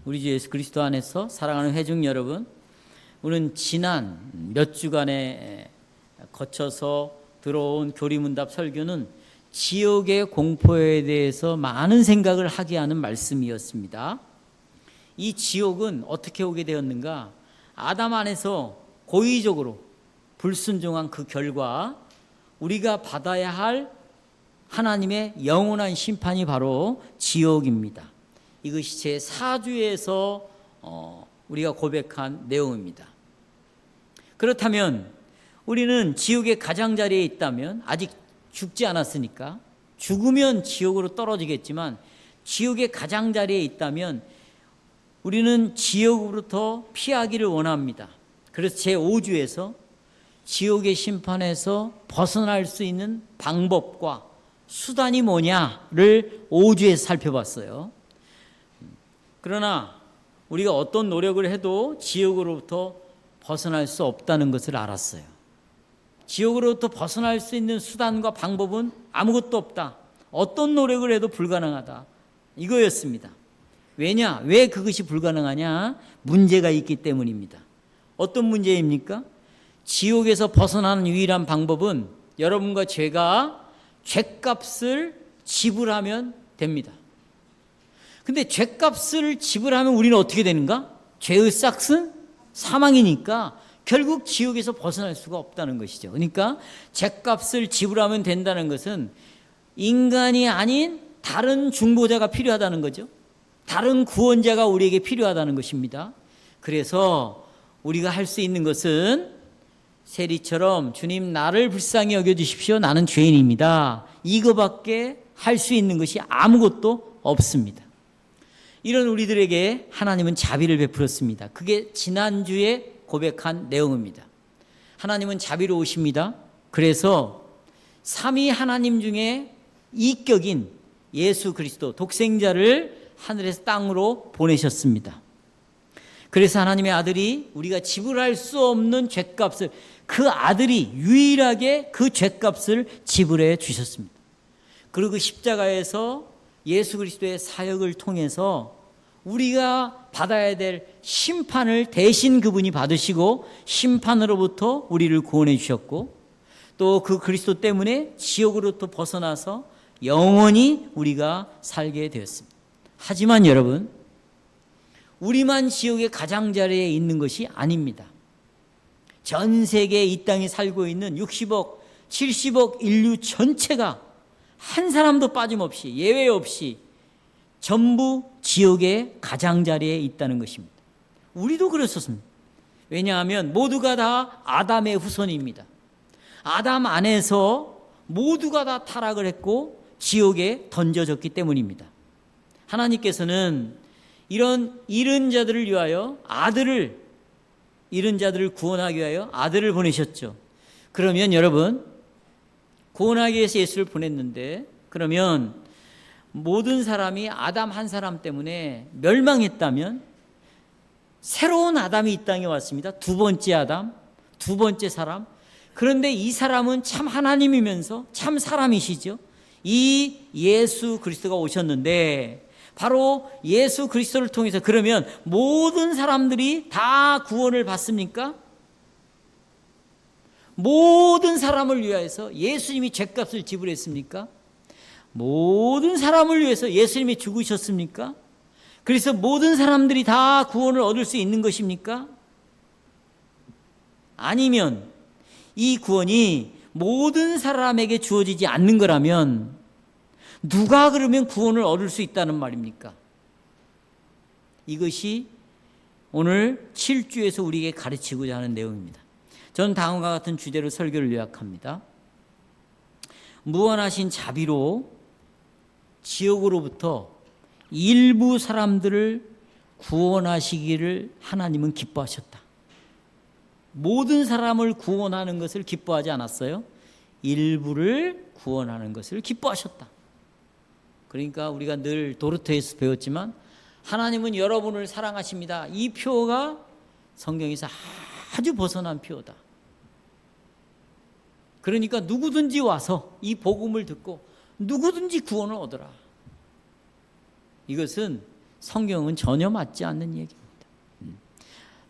우리 주 예수 그리스도 안에서 사랑하는 회중 여러분, 우리는 지난 몇 주간에 거쳐서 들어온 교리문답 설교는 지옥의 공포에 대해서 많은 생각을 하게 하는 말씀이었습니다. 이 지옥은 어떻게 오게 되었는가? 아담 안에서 고의적으로 불순종한 그 결과 우리가 받아야 할 하나님의 영원한 심판이 바로 지옥입니다. 이것이 제 4주에서 우리가 고백한 내용입니다. 그렇다면 우리는 지옥의 가장자리에 있다면, 아직 죽지 않았으니까 죽으면 지옥으로 떨어지겠지만 지옥의 가장자리에 있다면 우리는 지옥으로부터 피하기를 원합니다. 그래서 제 5주에서 지옥의 심판에서 벗어날 수 있는 방법과 수단이 뭐냐를 5주에서 살펴봤어요. 그러나 우리가 어떤 노력을 해도 지옥으로부터 벗어날 수 없다는 것을 알았어요. 지옥으로부터 벗어날 수 있는 수단과 방법은 아무것도 없다. 어떤 노력을 해도 불가능하다. 이거였습니다. 왜냐? 왜 그것이 불가능하냐? 문제가 있기 때문입니다. 어떤 문제입니까? 지옥에서 벗어나는 유일한 방법은 여러분과 제가 죗값을 지불하면 됩니다. 근데 죗값을 지불하면 우리는 어떻게 되는가? 죄의 싹은 사망이니까 결국 지옥에서 벗어날 수가 없다는 것이죠. 그러니까 죗값을 지불하면 된다는 것은 인간이 아닌 다른 중보자가 필요하다는 거죠. 다른 구원자가 우리에게 필요하다는 것입니다. 그래서 우리가 할 수 있는 것은 세리처럼 주님 나를 불쌍히 여겨주십시오. 나는 죄인입니다. 이거밖에 할 수 있는 것이 아무것도 없습니다. 이런 우리들에게 하나님은 자비를 베풀었습니다. 그게 지난주에 고백한 내용입니다. 하나님은 자비로우십니다. 그래서 삼위 하나님 중에 이격인 예수 그리스도 독생자를 하늘에서 땅으로 보내셨습니다. 그래서 하나님의 아들이 우리가 지불할 수 없는 죗값을, 그 아들이 유일하게 그 죗값을 지불해 주셨습니다. 그리고 그 십자가에서 예수 그리스도의 사역을 통해서 우리가 받아야 될 심판을 대신 그분이 받으시고 심판으로부터 우리를 구원해 주셨고, 또 그 그리스도 때문에 지옥으로부터 벗어나서 영원히 우리가 살게 되었습니다. 하지만 여러분, 우리만 지옥의 가장자리에 있는 것이 아닙니다. 전 세계 이 땅에 살고 있는 60억, 70억 인류 전체가 한 사람도 빠짐없이, 예외 없이 전부 지옥의 가장자리에 있다는 것입니다. 우리도 그랬었습니다. 왜냐하면 모두가 다 아담의 후손입니다. 아담 안에서 모두가 다 타락을 했고 지옥에 던져졌기 때문입니다. 하나님께서는 이런 잃은 자들을 위하여 잃은 자들을 구원하기 위하여 아들을 보내셨죠. 그러면 여러분, 구원하기 위해서 예수를 보냈는데, 그러면 모든 사람이 아담 한 사람 때문에 멸망했다면 새로운 아담이 이 땅에 왔습니다. 두 번째 아담, 두 번째 사람. 그런데 이 사람은 참 하나님이면서 참 사람이시죠. 이 예수 그리스도가 오셨는데, 바로 예수 그리스도를 통해서 그러면 모든 사람들이 다 구원을 받습니까? 모든 사람을 위하여서 예수님이 죗값을 지불했습니까? 모든 사람을 위해서 예수님이 죽으셨습니까? 그래서 모든 사람들이 다 구원을 얻을 수 있는 것입니까? 아니면 이 구원이 모든 사람에게 주어지지 않는 거라면 누가 그러면 구원을 얻을 수 있다는 말입니까? 이것이 오늘 7주에서 우리에게 가르치고자 하는 내용입니다. 저는 다음과 같은 주제로 설교를 요약합니다. 무한하신 자비로 지옥으로부터 일부 사람들을 구원하시기를 하나님은 기뻐하셨다. 모든 사람을 구원하는 것을 기뻐하지 않았어요. 일부를 구원하는 것을 기뻐하셨다. 그러니까 우리가 늘 도르토에서 배웠지만 하나님은 여러분을 사랑하십니다. 이 표가 성경에서 아주 벗어난 표다. 그러니까 누구든지 와서 이 복음을 듣고 누구든지 구원을 얻어라. 이것은 성경은 전혀 맞지 않는 얘기입니다.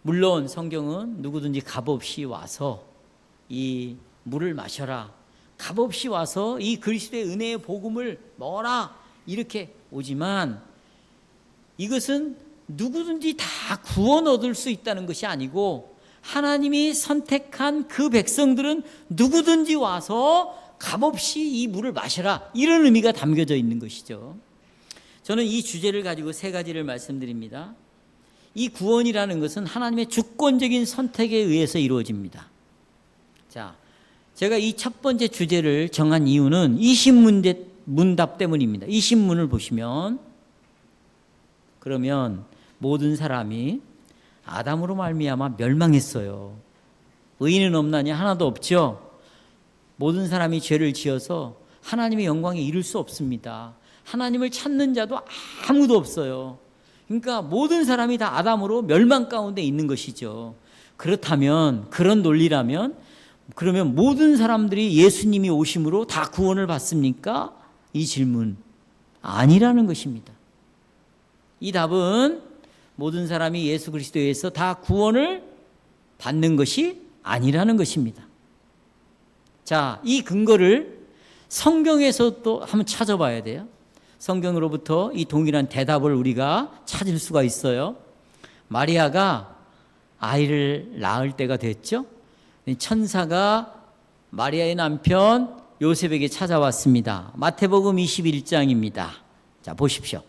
물론 성경은 누구든지 값없이 와서 이 물을 마셔라, 값없이 와서 이 그리스도의 은혜의 복음을 먹어라 이렇게 오지만, 이것은 누구든지 다 구원 얻을 수 있다는 것이 아니고, 하나님이 선택한 그 백성들은 누구든지 와서 값없이 이 물을 마셔라, 이런 의미가 담겨져 있는 것이죠. 저는 이 주제를 가지고 세 가지를 말씀드립니다. 이 구원이라는 것은 하나님의 주권적인 선택에 의해서 이루어집니다. 자, 제가 이 첫 번째 주제를 정한 이유는 이 문답 때문입니다. 이 신문을 보시면, 그러면 모든 사람이 아담으로 말미암아 멸망했어요. 의인은 없나니 하나도 없죠. 모든 사람이 죄를 지어서 하나님의 영광에 이를 수 없습니다. 하나님을 찾는 자도 아무도 없어요. 그러니까 모든 사람이 다 아담으로 멸망 가운데 있는 것이죠. 그렇다면, 그런 논리라면, 그러면 모든 사람들이 예수님이 오심으로 다 구원을 받습니까? 이 질문 아니라는 것입니다. 이 답은 모든 사람이 예수 그리스도에 의해서 다 구원을 받는 것이 아니라는 것입니다. 자, 이 근거를 성경에서 또 한번 찾아봐야 돼요. 성경으로부터 이 동일한 대답을 우리가 찾을 수가 있어요. 마리아가 아이를 낳을 때가 됐죠. 천사가 마리아의 남편 요셉에게 찾아왔습니다. 마태복음 21장입니다. 자, 보십시오.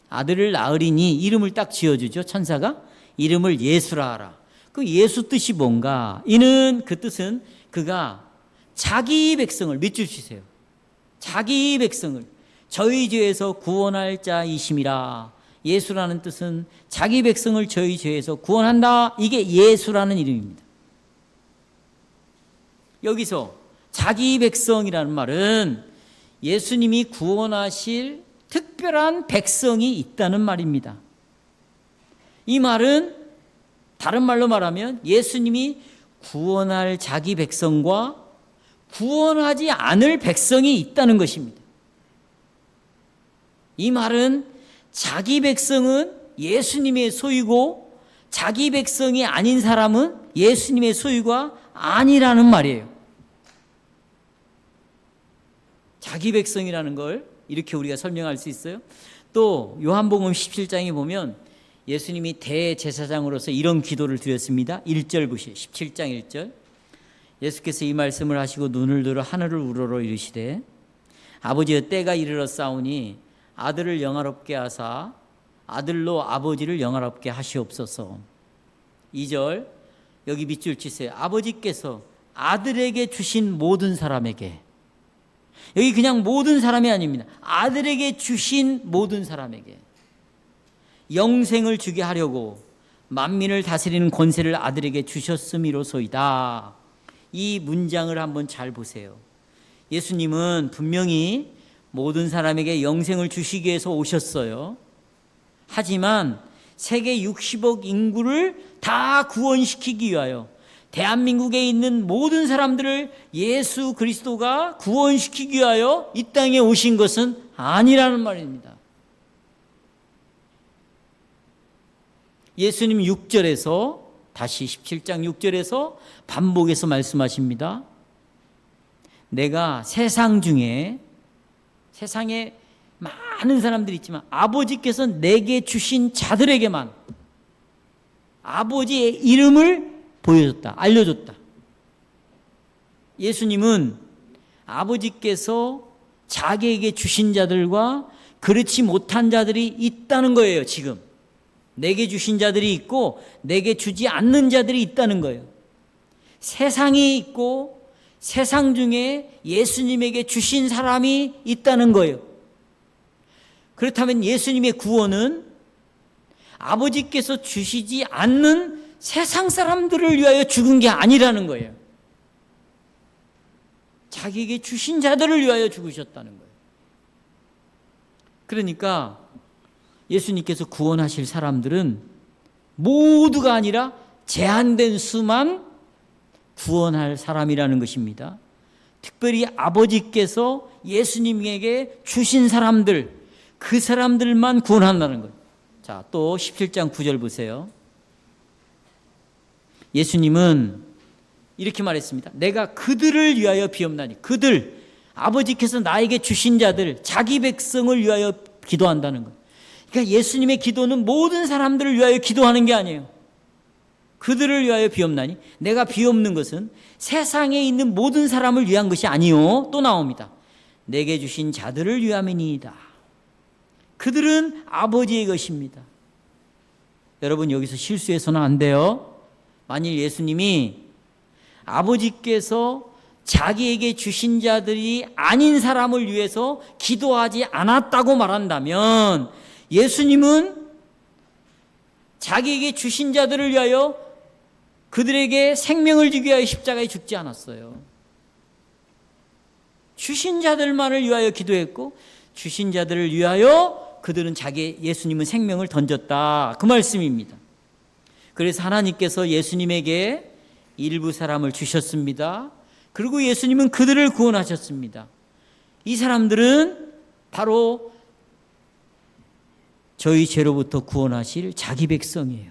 아들을 낳으리니 이름을 딱 지어주죠. 천사가 이름을 예수라 하라. 그 예수 뜻이 뭔가? 이는, 그 뜻은 그가 자기 백성을, 밑줄 치세요. 자기 백성을 저희 죄에서 구원할 자이심이라. 예수라는 뜻은 자기 백성을 저희 죄에서 구원한다. 이게 예수라는 이름입니다. 여기서 자기 백성이라는 말은 예수님이 구원하실 특별한 백성이 있다는 말입니다. 이 말은 다른 말로 말하면 예수님이 구원할 자기 백성과 구원하지 않을 백성이 있다는 것입니다. 이 말은 자기 백성은 예수님의 소유고 자기 백성이 아닌 사람은 예수님의 소유가 아니라는 말이에요. 자기 백성이라는 걸 이렇게 우리가 설명할 수 있어요. 또 요한복음 17장에 보면 예수님이 대제사장으로서 이런 기도를 드렸습니다. 1절 보시죠. 17장 1절. 예수께서 이 말씀을 하시고 눈을 들어 하늘을 우러러 이르시되 아버지여 때가 이르렀사오니 아들을 영화롭게 하사 아들로 아버지를 영화롭게 하시옵소서. 2절 여기 밑줄 치세요. 아버지께서 아들에게 주신 모든 사람에게, 여기 그냥 모든 사람이 아닙니다. 아들에게 주신 모든 사람에게 영생을 주게 하려고 만민을 다스리는 권세를 아들에게 주셨음이로소이다. 이 문장을 한번 잘 보세요. 예수님은 분명히 모든 사람에게 영생을 주시기 위해서 오셨어요. 하지만 세계 60억 인구를 다 구원시키기 위하여 대한민국에 있는 모든 사람들을 예수 그리스도가 구원시키기 위하여 이 땅에 오신 것은 아니라는 말입니다. 예수님 6절에서 다시 17장 6절에서 반복해서 말씀하십니다. 내가 세상 중에, 세상에 많은 사람들이 있지만 아버지께서 내게 주신 자들에게만 아버지의 이름을 보여줬다, 알려줬다. 예수님은 아버지께서 자기에게 주신 자들과 그렇지 못한 자들이 있다는 거예요. 지금 내게 주신 자들이 있고 내게 주지 않는 자들이 있다는 거예요. 세상이 있고 세상 중에 예수님에게 주신 사람이 있다는 거예요. 그렇다면 예수님의 구원은 아버지께서 주시지 않는 세상 사람들을 위하여 죽은 게 아니라는 거예요. 자기에게 주신 자들을 위하여 죽으셨다는 거예요. 그러니까 예수님께서 구원하실 사람들은 모두가 아니라 제한된 수만 구원할 사람이라는 것입니다. 특별히 아버지께서 예수님에게 주신 사람들, 그 사람들만 구원한다는 거예요. 자, 또 17장 9절 보세요. 예수님은 이렇게 말했습니다. 내가 그들을 위하여 비옵나니, 그들, 아버지께서 나에게 주신 자들, 자기 백성을 위하여 기도한다는 거예요. 그러니까 예수님의 기도는 모든 사람들을 위하여 기도하는 게 아니에요. 그들을 위하여 비옵나니, 내가 비옵는 것은 세상에 있는 모든 사람을 위한 것이 아니요. 또 나옵니다. 내게 주신 자들을 위함이니이다. 그들은 아버지의 것입니다. 여러분, 여기서 실수해서는 안 돼요. 만일 예수님이 아버지께서 자기에게 주신 자들이 아닌 사람을 위해서 기도하지 않았다고 말한다면, 예수님은 자기에게 주신 자들을 위하여 그들에게 생명을 주기 위하여 십자가에 죽지 않았어요. 주신 자들만을 위하여 기도했고, 주신 자들을 위하여 그들은 예수님은 생명을 던졌다, 그 말씀입니다. 그래서 하나님께서 예수님에게 일부 사람을 주셨습니다. 그리고 예수님은 그들을 구원하셨습니다. 이 사람들은 바로 저희 죄로부터 구원하실 자기 백성이에요.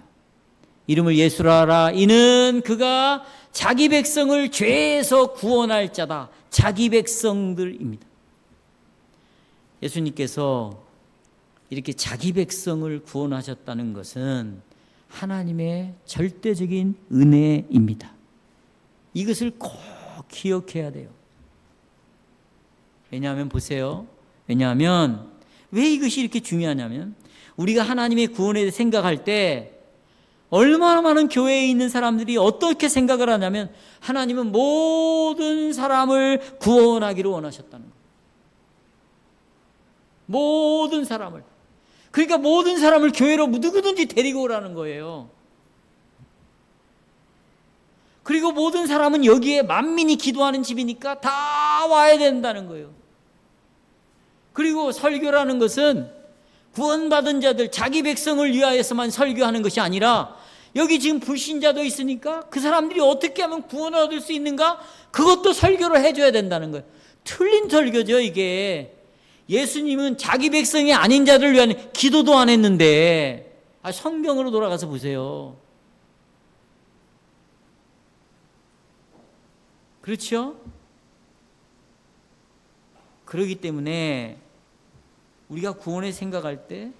이름을 예수라 하라. 이는 그가 자기 백성을 죄에서 구원할 자다. 자기 백성들입니다. 예수님께서 이렇게 자기 백성을 구원하셨다는 것은 하나님의 절대적인 은혜입니다. 이것을 꼭 기억해야 돼요. 왜냐하면 보세요. 왜냐하면 왜 이것이 이렇게 중요하냐면, 우리가 하나님의 구원에 대해 생각할 때 얼마나 많은 교회에 있는 사람들이 어떻게 생각을 하냐면, 하나님은 모든 사람을 구원하기를 원하셨다는 거예요. 모든 사람을. 그러니까 모든 사람을 교회로 누구든지 데리고 오라는 거예요. 그리고 모든 사람은 여기에 만민이 기도하는 집이니까 다 와야 된다는 거예요. 그리고 설교라는 것은 구원받은 자들, 자기 백성을 위하여서만 설교하는 것이 아니라, 여기 지금 불신자도 있으니까 그 사람들이 어떻게 하면 구원을 얻을 수 있는가? 그것도 설교를 해줘야 된다는 거예요. 틀린 설교죠, 이게. 예수님은 자기 백성이 아닌 자들을 위한 기도도 안 했는데, 성경으로 돌아가서 보세요. 그렇죠? 그렇기 때문에 우리가 구원을 생각할 때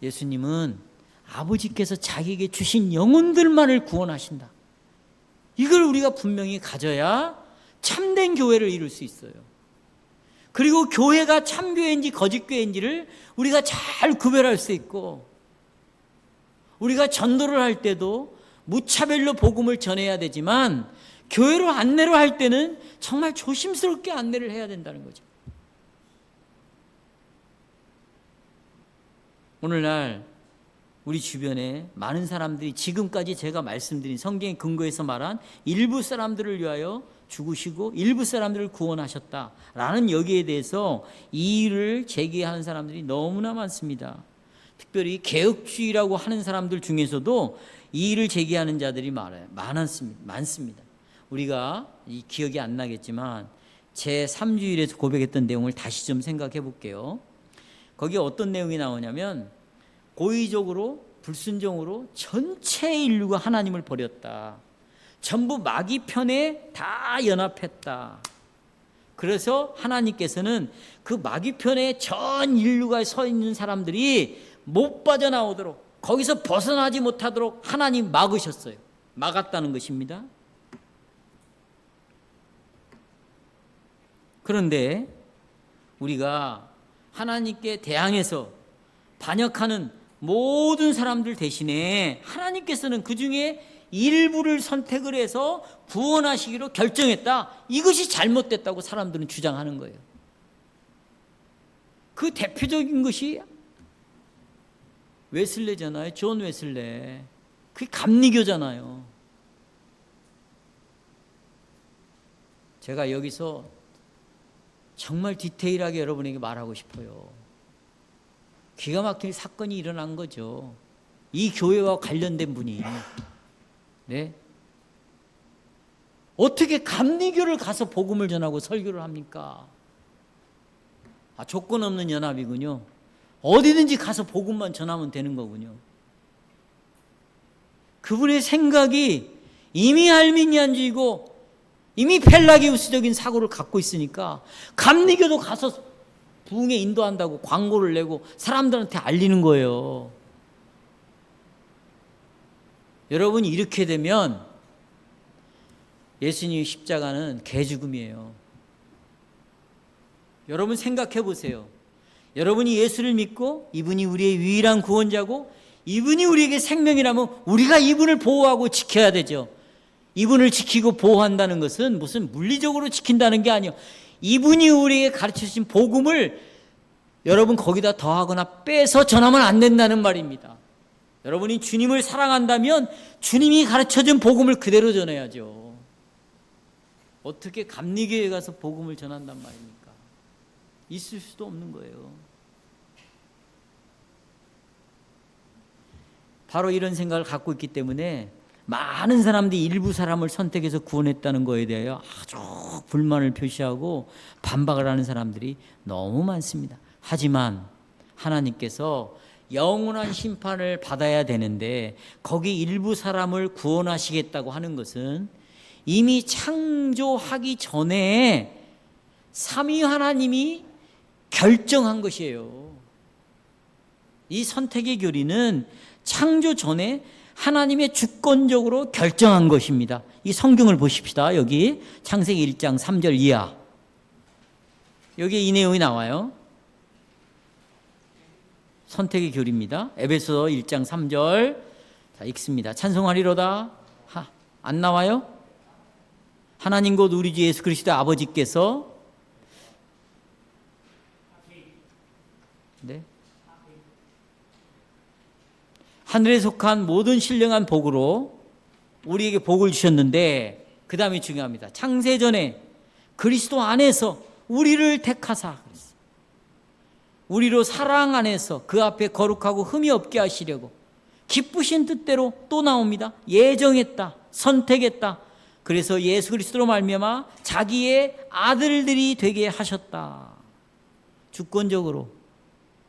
예수님은 아버지께서 자기에게 주신 영혼들만을 구원하신다. 이걸 우리가 분명히 가져야 참된 교회를 이룰 수 있어요. 그리고 교회가 참교회인지 거짓교회인지를 우리가 잘 구별할 수 있고, 우리가 전도를 할 때도 무차별로 복음을 전해야 되지만, 교회로 안내를 할 때는 정말 조심스럽게 안내를 해야 된다는 거죠. 오늘날 우리 주변에 많은 사람들이 지금까지 제가 말씀드린 성경의 근거에서 말한 일부 사람들을 위하여 죽으시고 일부 사람들을 구원하셨다라는 여기에 대해서 이의를 제기하는 사람들이 너무나 많습니다. 특별히 개혁주의라고 하는 사람들 중에서도 이의를 제기하는 자들이 많습니다. 우리가 이 기억이 안 나겠지만 제3주일에서 고백했던 내용을 다시 좀 생각해 볼게요. 거기에 어떤 내용이 나오냐면, 고의적으로 불순종으로 전체 인류가 하나님을 버렸다. 전부 마귀 편에 다 연합했다. 그래서 하나님께서는 그 마귀 편에 전 인류가 서 있는 사람들이 못 빠져나오도록, 거기서 벗어나지 못하도록 하나님 막으셨어요. 막았다는 것입니다. 그런데 우리가 하나님께 대항해서 반역하는 모든 사람들 대신에 하나님께서는 그 중에 일부를 선택을 해서 구원하시기로 결정했다. 이것이 잘못됐다고 사람들은 주장하는 거예요. 그 대표적인 것이 웨슬레잖아요. 존 웨슬레. 그게 감리교잖아요. 제가 여기서 정말 디테일하게 여러분에게 말하고 싶어요. 기가 막힐 사건이 일어난 거죠. 이 교회와 관련된 분이. 네? 어떻게 감리교를 가서 복음을 전하고 설교를 합니까? 조건 없는 연합이군요. 어디든지 가서 복음만 전하면 되는 거군요. 그분의 생각이 이미 알미니안주의고 이미 펠라기우스적인 사고를 갖고 있으니까 감리교도 가서 부흥에 인도한다고 광고를 내고 사람들한테 알리는 거예요. 여러분, 이렇게 되면 예수님의 십자가는 개죽음이에요. 여러분 생각해 보세요. 여러분이 예수를 믿고 이분이 우리의 유일한 구원자고 이분이 우리에게 생명이라면 우리가 이분을 보호하고 지켜야 되죠. 이분을 지키고 보호한다는 것은 무슨 물리적으로 지킨다는 게 아니에요. 이분이 우리에게 가르쳐주신 복음을 여러분 거기다 더하거나 빼서 전하면 안 된다는 말입니다. 여러분이 주님을 사랑한다면 주님이 가르쳐준 복음을 그대로 전해야죠. 어떻게 감리교회 가서 복음을 전한단 말입니까? 있을 수도 없는 거예요. 바로 이런 생각을 갖고 있기 때문에 많은 사람들이 일부 사람을 선택해서 구원했다는 거에 대하여 아주 불만을 표시하고 반박을 하는 사람들이 너무 많습니다. 하지만 하나님께서 영원한 심판을 받아야 되는데 거기 일부 사람을 구원하시겠다고 하는 것은 이미 창조하기 전에 삼위 하나님이 결정한 것이에요. 이 선택의 교리는 창조 전에 하나님의 주권적으로 결정한 것입니다. 이 성경을 보십시다. 여기 창세기 1장 3절 이하. 여기에 이 내용이 나와요. 선택의 교리입니다. 에베소 1장 3절. 자, 읽습니다. 찬송하리로다. 안 나와요? 하나님 곧 우리 주 예수 그리스도 아버지께서 네. 하늘에 속한 모든 신령한 복으로 우리에게 복을 주셨는데 그 다음이 중요합니다. 창세전에 그리스도 안에서 우리를 택하사 우리로 사랑 안에서 그 앞에 거룩하고 흠이 없게 하시려고 기쁘신 뜻대로 또 나옵니다. 예정했다. 선택했다. 그래서 예수 그리스도로 말미암아 자기의 아들들이 되게 하셨다. 주권적으로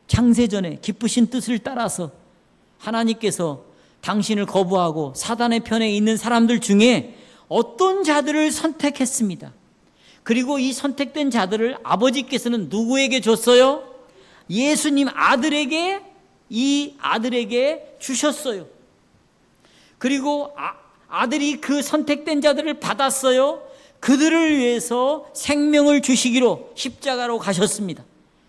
창세전에 기쁘신 뜻을 따라서 하나님께서 당신을 거부하고 사단의 편에 있는 사람들 중에 어떤 자들을 선택했습니다. 그리고 이 선택된 자들을 아버지께서는 누구에게 줬어요? 예수님 아들에게, 이 아들에게 주셨어요. 그리고 아들이 그 선택된 자들을 받았어요. 그들을 위해서 생명을 주시기로 십자가로 가셨습니다.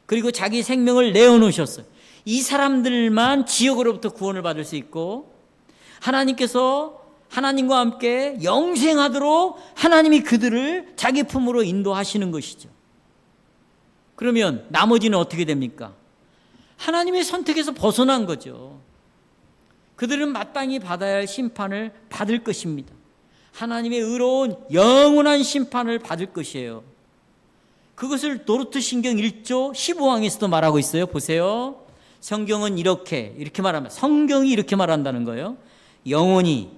그리고 자기 생명을 내어놓으셨어요. 이 사람들만 지옥으로부터 구원을 받을 수 있고 하나님께서 하나님과 함께 영생하도록 하나님이 그들을 자기 품으로 인도하시는 것이죠. 그러면 나머지는 어떻게 됩니까? 하나님의 선택에서 벗어난 거죠. 그들은 마땅히 받아야 할 심판을 받을 것입니다. 하나님의 의로운 영원한 심판을 받을 것이에요. 그것을 노르트 신경 1조 15항에서도 말하고 있어요. 보세요. 성경은 이렇게 말합니다. 성경이 이렇게 말한다는 거예요. 영원히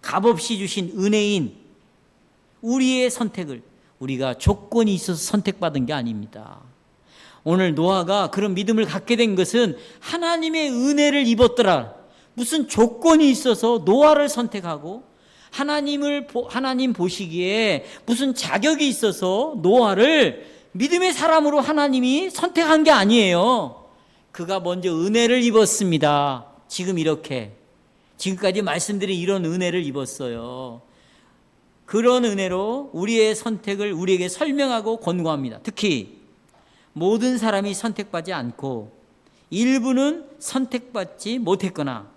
값없이 주신 은혜인 우리의 선택을 우리가 조건이 있어서 선택받은 게 아닙니다. 오늘 노아가 그런 믿음을 갖게 된 것은 하나님의 은혜를 입었더라. 무슨 조건이 있어서 노아를 선택하고 하나님 보시기에 무슨 자격이 있어서 노아를 믿음의 사람으로 하나님이 선택한 게 아니에요. 그가 먼저 은혜를 입었습니다. 지금까지 말씀드린 이런 은혜를 입었어요. 그런 은혜로 우리의 선택을 우리에게 설명하고 권고합니다. 특히 모든 사람이 선택받지 않고 일부는 선택받지 못했거나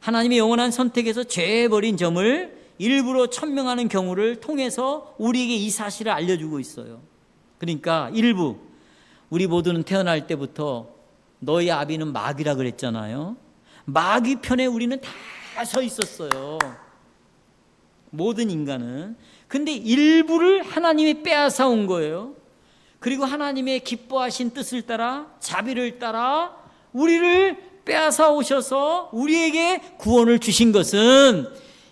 하나님의 영원한 선택에서 죄해버린 점을 일부러 천명하는 경우를 통해서 우리에게 이 사실을 알려주고 있어요. 그러니까 일부, 우리 모두는 태어날 때부터 너희 아비는 마귀라 그랬잖아요. 마귀 편에 우리는 다 서 있었어요. 모든 인간은. 근데 일부를 하나님이 빼앗아 온 거예요. 그리고 하나님의 기뻐하신 뜻을 따라 자비를 따라 우리를 빼앗아 오셔서 우리에게 구원을 주신 것은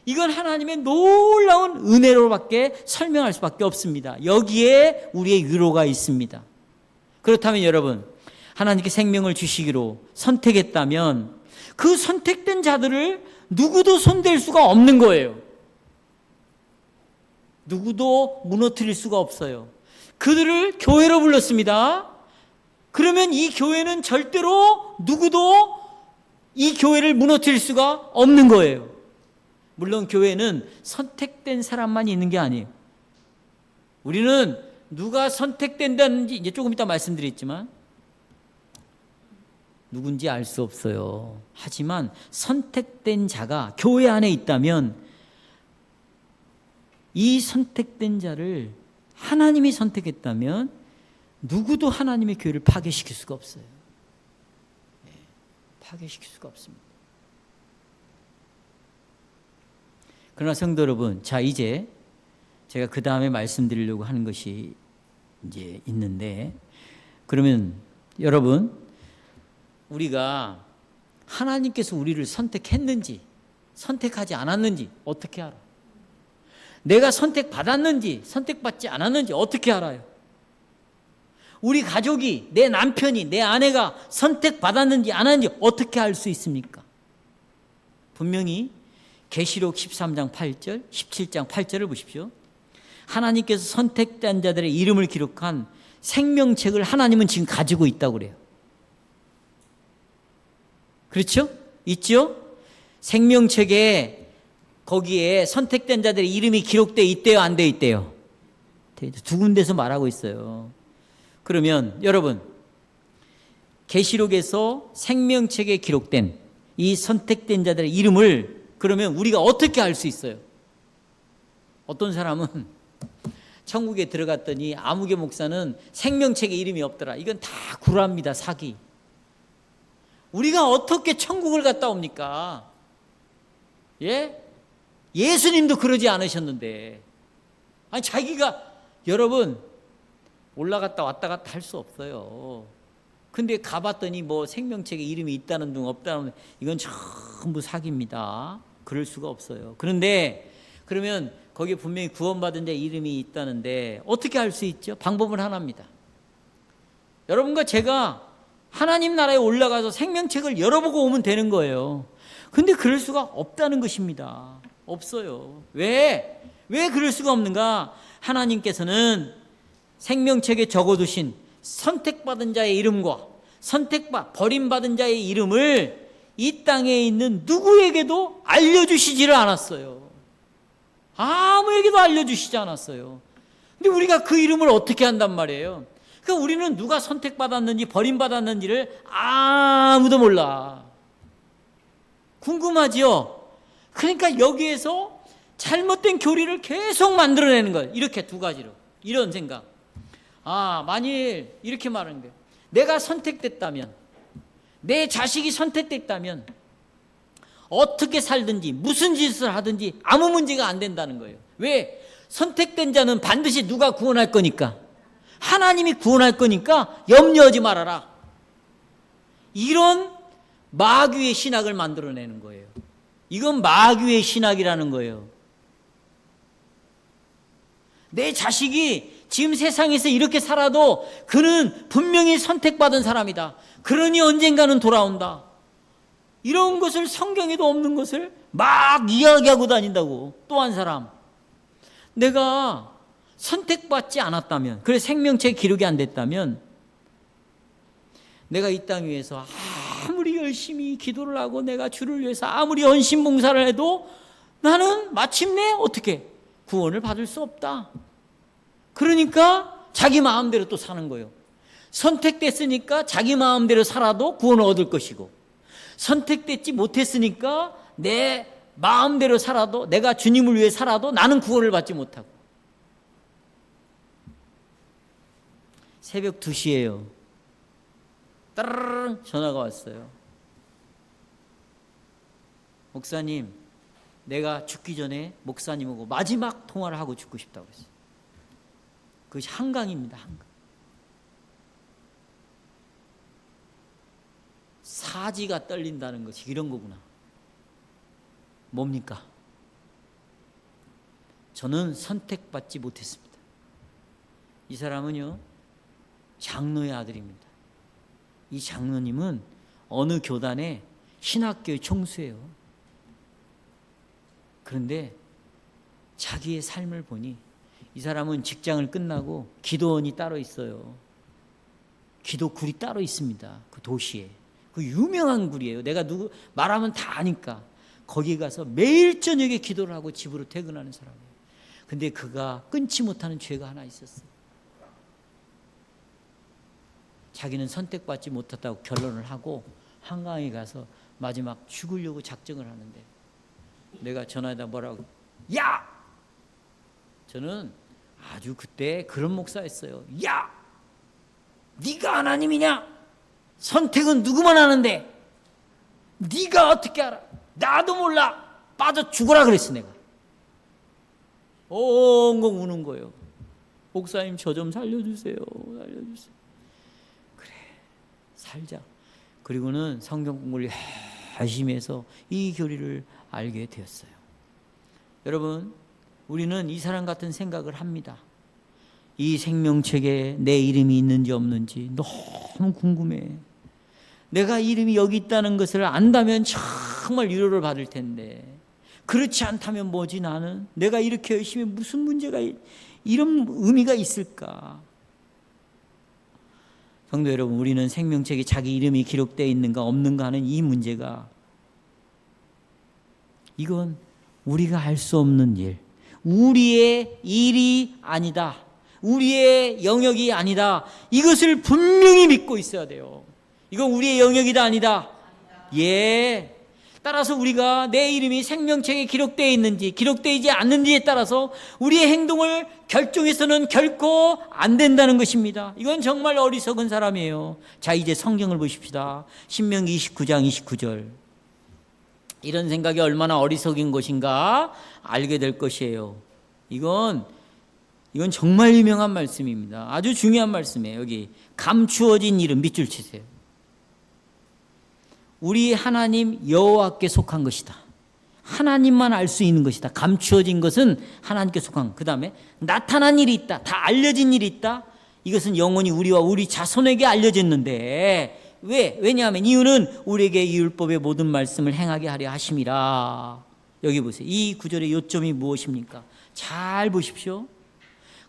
이건 하나님의 놀라운 은혜로밖에 설명할 수밖에 없습니다. 여기에 우리의 위로가 있습니다. 그렇다면 여러분, 하나님께 생명을 주시기로 선택했다면 그 선택된 자들을 누구도 손댈 수가 없는 거예요. 누구도 무너뜨릴 수가 없어요. 그들을 교회로 불렀습니다. 그러면 이 교회는 절대로 누구도 이 교회를 무너뜨릴 수가 없는 거예요. 물론 교회는 선택된 사람만 있는 게 아니에요. 우리는 누가 선택된다는지 이제 조금 이따 말씀드리겠지만 누군지 알 수 없어요. 하지만 선택된 자가 교회 안에 있다면 이 선택된 자를 하나님이 선택했다면 누구도 하나님의 교회를 파괴시킬 수가 없어요. 파괴시킬 수가 없습니다. 그러나 성도 여러분, 자 이제 제가 그 다음에 말씀드리려고 하는 것이 이제 있는데, 그러면 여러분, 우리가 하나님께서 우리를 선택했는지 선택하지 않았는지 어떻게 알아? 내가 선택받았는지 선택받지 않았는지 어떻게 알아요? 우리 가족이, 내 남편이, 내 아내가 선택받았는지 안 했는지 어떻게 알 수 있습니까? 분명히 계시록 13장 8절, 17장 8절을 보십시오. 하나님께서 선택된 자들의 이름을 기록한 생명책을 하나님은 지금 가지고 있다고 그래요. 그렇죠? 있죠? 생명책에 거기에 선택된 자들의 이름이 기록되어 있대요, 안 되어 있대요? 두 군데서 말하고 있어요. 그러면 여러분, 계시록에서 생명책에 기록된 이 선택된 자들의 이름을 그러면 우리가 어떻게 알 수 있어요? 어떤 사람은 천국에 들어갔더니 아무개 목사는 생명책에 이름이 없더라. 이건 다 구라입니다. 사기. 우리가 어떻게 천국을 갔다 옵니까? 예? 예수님도 그러지 않으셨는데. 아니 자기가, 여러분, 올라갔다 왔다 갔다 할 수 없어요. 근데 가봤더니 뭐 생명책에 이름이 있다는 둥 없다는 둥, 이건 전부 사기입니다. 그럴 수가 없어요. 그런데 그러면 거기에 분명히 구원받은 자의 이름이 있다는데 어떻게 알 수 있죠? 방법은 하나입니다. 여러분과 제가 하나님 나라에 올라가서 생명책을 열어보고 오면 되는 거예요. 근데 그럴 수가 없다는 것입니다. 없어요. 왜? 왜 그럴 수가 없는가? 하나님께서는 생명책에 적어두신 선택받은 자의 이름과 버림받은 자의 이름을 이 땅에 있는 누구에게도 알려주시지를 않았어요. 아무에게도 알려주시지 않았어요. 근데 우리가 그 이름을 어떻게 한단 말이에요? 그러니까 우리는 누가 선택받았는지 버림받았는지를 아무도 몰라. 궁금하지요? 그러니까 여기에서 잘못된 교리를 계속 만들어내는 거예요. 이렇게 두 가지로. 이런 생각. 만일 이렇게 말하는 거예요. 내가 선택됐다면, 내 자식이 선택됐다면 어떻게 살든지 무슨 짓을 하든지 아무 문제가 안 된다는 거예요. 왜? 선택된 자는 반드시 누가 구원할 거니까, 하나님이 구원할 거니까 염려하지 말아라. 이런 마귀의 신학을 만들어내는 거예요. 이건 마귀의 신학이라는 거예요. 내 자식이 지금 세상에서 이렇게 살아도 그는 분명히 선택받은 사람이다. 그러니 언젠가는 돌아온다. 이런 것을, 성경에도 없는 것을 막 이야기하고 다닌다고. 또 한 사람, 내가 선택받지 않았다면, 그래 생명책 기록이 안 됐다면, 내가 이 땅 위에서 아무리 열심히 기도를 하고 내가 주를 위해서 아무리 헌신봉사를 해도 나는 마침내 어떻게 구원을 받을 수 없다. 그러니까 자기 마음대로 또 사는 거예요. 선택됐으니까 자기 마음대로 살아도 구원을 얻을 것이고, 선택됐지 못했으니까 내 마음대로 살아도, 내가 주님을 위해 살아도 나는 구원을 받지 못하고. 새벽 2시예요. 따르릉 전화가 왔어요. 목사님, 내가 죽기 전에 목사님하고 마지막 통화를 하고 죽고 싶다고 했어요. 그것이 한강입니다. 한강. 사지가 떨린다는 것이 이런 거구나. 뭡니까? 저는 선택받지 못했습니다. 이 사람은요, 장로의 아들입니다. 이 장로님은 어느 교단의 신학교의 총수예요. 그런데 자기의 삶을 보니 이 사람은 직장을 끝나고 기도원이 따로 있어요. 기도굴이 따로 있습니다. 그 도시에. 그 유명한 굴이에요. 내가 누구 말하면 다 아니까. 거기 가서 매일 저녁에 기도를 하고 집으로 퇴근하는 사람이에요. 근데 그가 끊지 못하는 죄가 하나 있었어요. 자기는 선택받지 못했다고 결론을 하고 한강에 가서 마지막 죽으려고 작정을 하는데, 내가 전화에다 뭐라고, 야! 저는 아주 그때 그런 목사였어요. 야! 네가 하나님이냐? 선택은 누구만 하는데 네가 어떻게 알아? 나도 몰라. 빠져 죽어라 그랬어. 내가 엉엉 우는 거예요. 목사님 저 좀 살려주세요. 살려주세요. 그래, 살자. 그리고는 성경 공부를 열심히 해서 이 교리를 알게 되었어요. 여러분, 우리는 이 사람 같은 생각을 합니다. 이 생명책에 내 이름이 있는지 없는지 너무 궁금해. 내가 이름이 여기 있다는 것을 안다면 정말 위로를 받을 텐데, 그렇지 않다면 뭐지? 나는 내가 이렇게 열심히 무슨 문제가, 이런 의미가 있을까? 성도 여러분, 우리는 생명책에 자기 이름이 기록되어 있는가 없는가 하는 이 문제가, 이건 우리가 할 수 없는 일, 우리의 일이 아니다, 우리의 영역이 아니다. 이것을 분명히 믿고 있어야 돼요. 이건 우리의 영역이다 아니다? 예. 따라서 우리가 내 이름이 생명책에 기록되어 있는지 기록되지 않는지에 따라서 우리의 행동을 결정해서는 결코 안 된다는 것입니다. 이건 정말 어리석은 사람이에요. 자, 이제 성경을 보십시다. 신명기 29장 29절. 이런 생각이 얼마나 어리석인 것인가 알게 될 것이에요. 이건 정말 유명한 말씀입니다. 아주 중요한 말씀이에요. 여기 감추어진 이름 밑줄 치세요. 우리 하나님 여호와께 속한 것이다. 하나님만 알 수 있는 것이다. 감추어진 것은 하나님께 속한 것. 그 다음에 나타난 일이 있다. 다 알려진 일이 있다. 이것은 영원히 우리와 우리 자손에게 알려졌는데, 왜냐하면 이유는 우리에게 이 율법의 모든 말씀을 행하게 하려 하심이라. 여기 보세요. 이 구절의 요점이 무엇입니까? 잘 보십시오.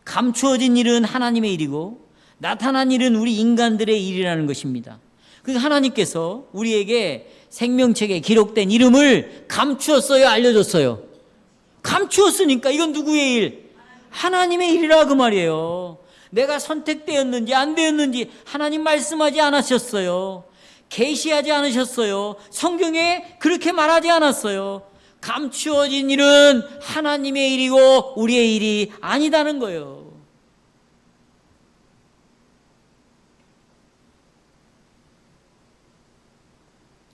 감추어진 일은 하나님의 일이고 나타난 일은 우리 인간들의 일이라는 것입니다. 그러니까 하나님께서 우리에게 생명책에 기록된 이름을 감추었어요, 알려줬어요? 감추었으니까 이건 누구의 일? 하나님의 일이라 그 말이에요. 내가 선택되었는지 안 되었는지 하나님 말씀하지 않으셨어요. 계시하지 않으셨어요. 성경에 그렇게 말하지 않았어요. 감추어진 일은 하나님의 일이고 우리의 일이 아니다는 거예요.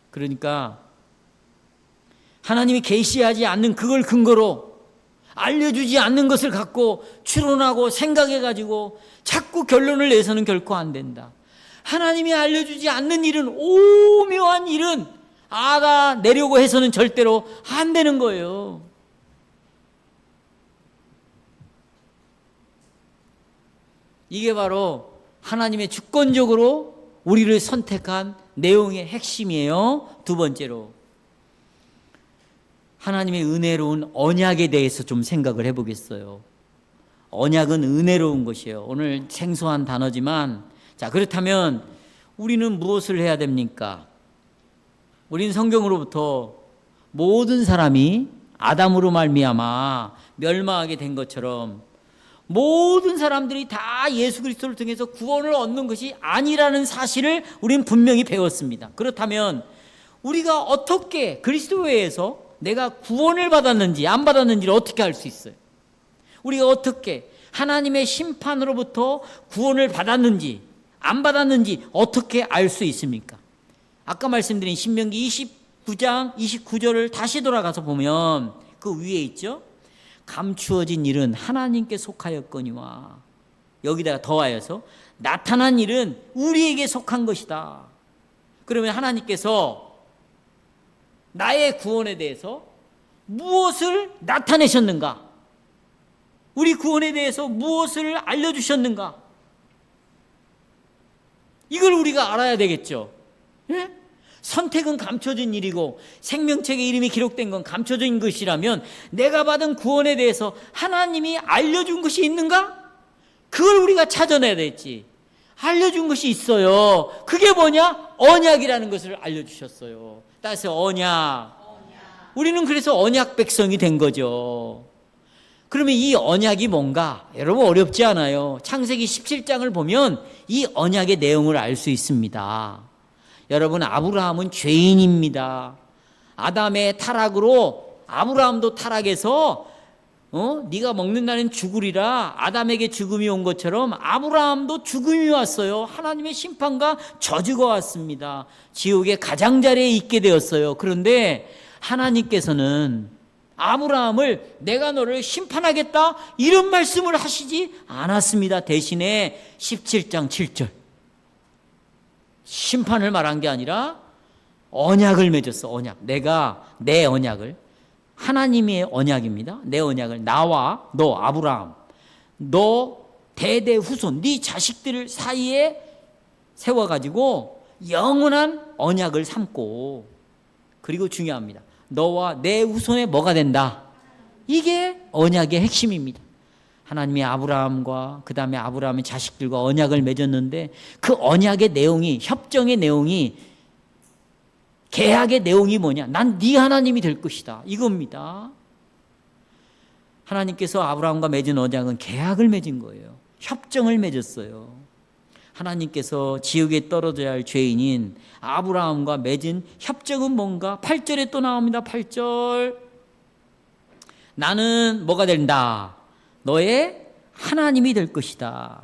그러니까 하나님이 계시하지 않는 그걸 근거로, 알려주지 않는 것을 갖고 추론하고 생각해가지고 자꾸 결론을 내서는 결코 안 된다. 하나님이 알려주지 않는 일은, 오묘한 일은 알아내려고 해서는 절대로 안 되는 거예요. 이게 바로 하나님의 주권적으로 우리를 선택한 내용의 핵심이에요. 두 번째로, 하나님의 은혜로운 언약에 대해서 좀 생각을 해보겠어요. 언약은 은혜로운 것이에요. 오늘 생소한 단어지만, 자, 그렇다면 우리는 무엇을 해야 됩니까? 우리는 성경으로부터 모든 사람이 아담으로 말미암아 멸망하게 된 것처럼 모든 사람들이 다 예수 그리스도를 통해서 구원을 얻는 것이 아니라는 사실을 우리는 분명히 배웠습니다. 그렇다면 우리가 어떻게 그리스도에서 내가 구원을 받았는지 안 받았는지를 어떻게 알 수 있어요? 우리가 어떻게 하나님의 심판으로부터 구원을 받았는지 안 받았는지 어떻게 알 수 있습니까? 아까 말씀드린 신명기 29장 29절을 다시 돌아가서 보면 그 위에 있죠. 감추어진 일은 하나님께 속하였거니와, 여기다가 더하여서 나타난 일은 우리에게 속한 것이다. 그러면 하나님께서 나의 구원에 대해서 무엇을 나타내셨는가? 우리 구원에 대해서 무엇을 알려주셨는가? 이걸 우리가 알아야 되겠죠. 예? 선택은 감춰진 일이고 생명책에 이름이 기록된 건 감춰진 것이라면 내가 받은 구원에 대해서 하나님이 알려준 것이 있는가? 그걸 우리가 찾아내야 되지. 알려준 것이 있어요. 그게 뭐냐? 언약이라는 것을 알려주셨어요. 따라서 언약. 우리는 그래서 언약 백성이 된 거죠. 그러면 이 언약이 뭔가? 여러분 어렵지 않아요. 창세기 17장을 보면 이 언약의 내용을 알 수 있습니다. 여러분 아브라함은 죄인입니다. 아담의 타락으로 아브라함도 타락해서 네가 먹는 날엔 죽으리라 아담에게 죽음이 온 것처럼 아브라함도 죽음이 왔어요. 하나님의 심판과 저주가 왔습니다. 지옥의 가장자리에 있게 되었어요. 그런데 하나님께서는 아브라함을 내가 너를 심판하겠다 이런 말씀을 하시지 않았습니다. 대신에 17장 7절 심판을 말한 게 아니라 언약을 맺었어. 언약. 내가 내 언약을 하나님의 언약입니다. 내 언약을 나와 너 아브라함 너 대대 후손 네 자식들 사이에 세워가지고 영원한 언약을 삼고 그리고 중요합니다. 너와 내 후손에 뭐가 된다? 이게 언약의 핵심입니다. 하나님이 아브라함과 그 다음에 아브라함의 자식들과 언약을 맺었는데 그 언약의 내용이 협정의 내용이 계약의 내용이 뭐냐? 난 네 하나님이 될 것이다. 이겁니다. 하나님께서 아브라함과 맺은 언약은 계약을 맺은 거예요. 협정을 맺었어요. 하나님께서 지옥에 떨어져야 할 죄인인 아브라함과 맺은 협정은 뭔가? 8절에 또 나옵니다. 8절 나는 뭐가 된다? 너의 하나님이 될 것이다.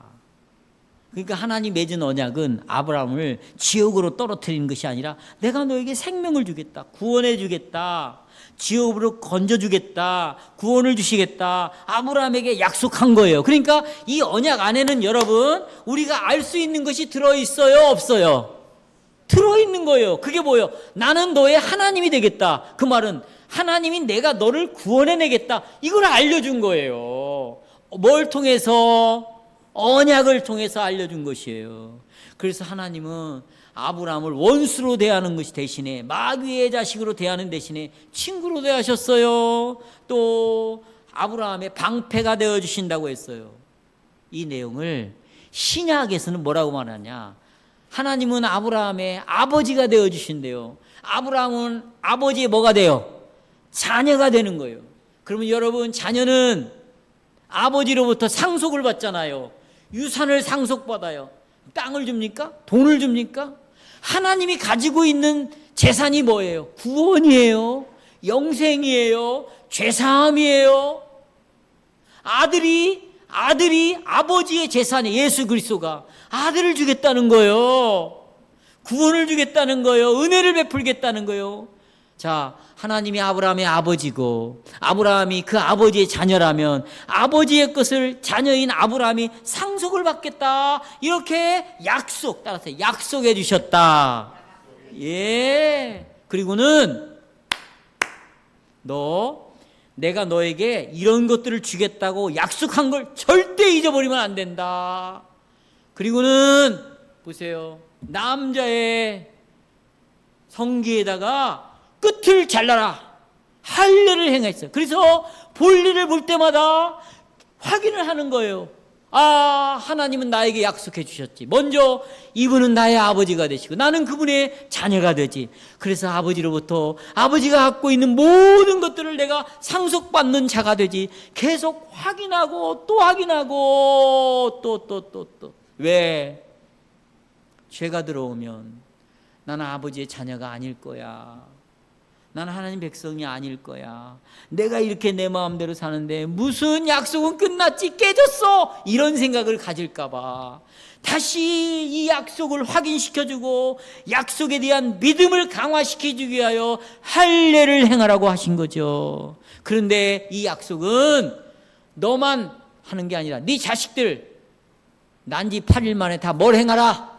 그러니까 하나님 맺은 언약은 아브라함을 지옥으로 떨어뜨리는 것이 아니라 내가 너에게 생명을 주겠다. 구원해 주겠다. 지옥으로 건져주겠다. 구원을 주시겠다. 아브라함에게 약속한 거예요. 그러니까 이 언약 안에는 여러분 우리가 알 수 있는 것이 들어있어요? 없어요? 들어있는 거예요. 그게 뭐예요? 나는 너의 하나님이 되겠다. 그 말은 하나님이 내가 너를 구원해내겠다. 이걸 알려준 거예요. 뭘 통해서? 언약을 통해서 알려준 것이에요. 그래서 하나님은 아브라함을 원수로 대하는 것이 대신에 마귀의 자식으로 대하는 대신에 친구로 대하셨어요. 또 아브라함의 방패가 되어주신다고 했어요. 이 내용을 신약에서는 뭐라고 말하냐? 하나님은 아브라함의 아버지가 되어주신대요. 아브라함은 아버지의 뭐가 돼요? 자녀가 되는 거예요. 그러면 여러분 자녀는 아버지로부터 상속을 받잖아요. 유산을 상속받아요. 땅을 줍니까? 돈을 줍니까? 하나님이 가지고 있는 재산이 뭐예요? 구원이에요. 영생이에요. 죄사함이에요. 아들이 아버지의 재산이 예수 그리스도가 아들을 주겠다는 거예요. 구원을 주겠다는 거예요. 은혜를 베풀겠다는 거예요. 자, 하나님이 아브라함의 아버지고 아브라함이 그 아버지의 자녀라면 아버지의 것을 자녀인 아브라함이 상속을 받겠다. 이렇게 따라서 약속해 주셨다. 예. 그리고는 내가 너에게 이런 것들을 주겠다고 약속한 걸 절대 잊어버리면 안 된다. 그리고는 보세요. 남자의 성기에다가 끝을 잘라라. 할례를 행했어요. 그래서 볼일을 볼 때마다 확인을 하는 거예요. 아, 하나님은 나에게 약속해 주셨지. 먼저 이분은 나의 아버지가 되시고 나는 그분의 자녀가 되지. 그래서 아버지로부터 아버지가 갖고 있는 모든 것들을 내가 상속받는 자가 되지. 계속 확인하고 또 확인하고 또. 왜? 죄가 들어오면 나는 아버지의 자녀가 아닐 거야. 나는 하나님 백성이 아닐 거야. 내가 이렇게 내 마음대로 사는데 무슨 약속은 끝났지 깨졌어. 이런 생각을 가질까 봐 다시 이 약속을 확인시켜주고 약속에 대한 믿음을 강화시켜주기 위하여 할례를 행하라고 하신 거죠. 그런데 이 약속은 너만 하는 게 아니라 네 자식들 난 지 8일 만에 다 뭘 행하라?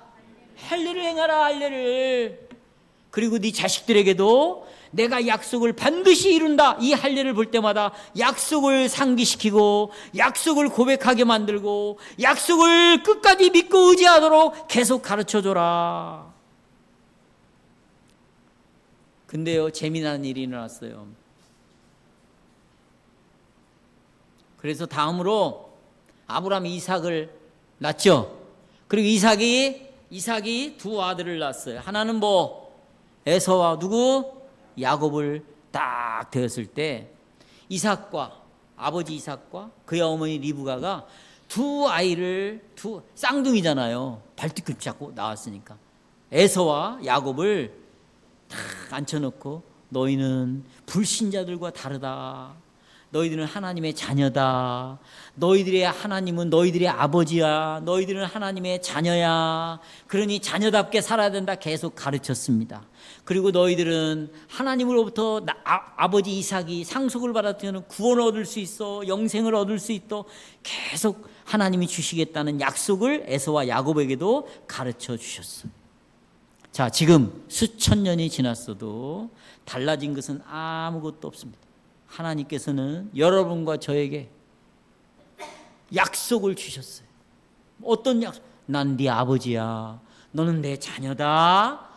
할례를 행하라. 할례를. 그리고 네 자식들에게도 내가 약속을 반드시 이룬다. 이 할례를 볼 때마다 약속을 상기시키고 약속을 고백하게 만들고 약속을 끝까지 믿고 의지하도록 계속 가르쳐줘라. 근데요, 재미난 일이 일어났어요. 그래서 다음으로 아브라함이 이삭을 낳죠. 그리고 이삭이 두 아들을 낳았어요. 하나는 에서와 누구? 야곱을 딱 되었을 때 아버지 이삭과 그의 어머니 리브가가 두 쌍둥이잖아요. 발뒤꿈치 잡고 나왔으니까 에서와 야곱을 딱 앉혀놓고 너희는 불신자들과 다르다. 너희들은 하나님의 자녀다. 너희들의 하나님은 너희들의 아버지야. 너희들은 하나님의 자녀야. 그러니 자녀답게 살아야 된다. 계속 가르쳤습니다. 그리고 너희들은 하나님으로부터 아버지 이삭이 상속을 받았다면 구원을 얻을 수 있어. 영생을 얻을 수 있어. 계속 하나님이 주시겠다는 약속을 에서와 야곱에게도 가르쳐 주셨어요. 자, 지금 수천 년이 지났어도 달라진 것은 아무것도 없습니다. 하나님께서는 여러분과 저에게 약속을 주셨어요. 어떤 약속? 난 네 아버지야. 너는 내 자녀다.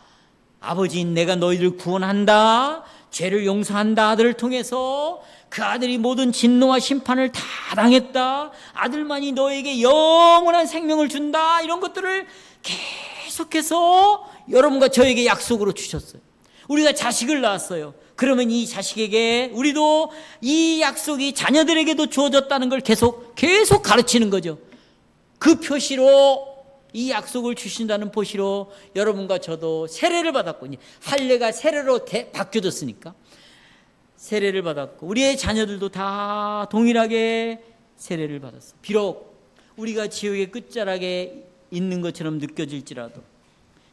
아버지인 내가 너희를 구원한다. 죄를 용서한다. 아들을 통해서 그 아들이 모든 진노와 심판을 다 당했다. 아들만이 너에게 영원한 생명을 준다. 이런 것들을 계속해서 여러분과 저에게 약속으로 주셨어요. 우리가 자식을 낳았어요. 그러면 이 자식에게 우리도 이 약속이 자녀들에게도 주어졌다는 걸 계속 가르치는 거죠. 그 표시로 이 약속을 주신다는 표시로 여러분과 저도 세례를 받았고, 할례가 세례로 바뀌어졌으니까 세례를 받았고 우리의 자녀들도 다 동일하게 세례를 받았어요. 비록 우리가 지옥의 끝자락에 있는 것처럼 느껴질지라도,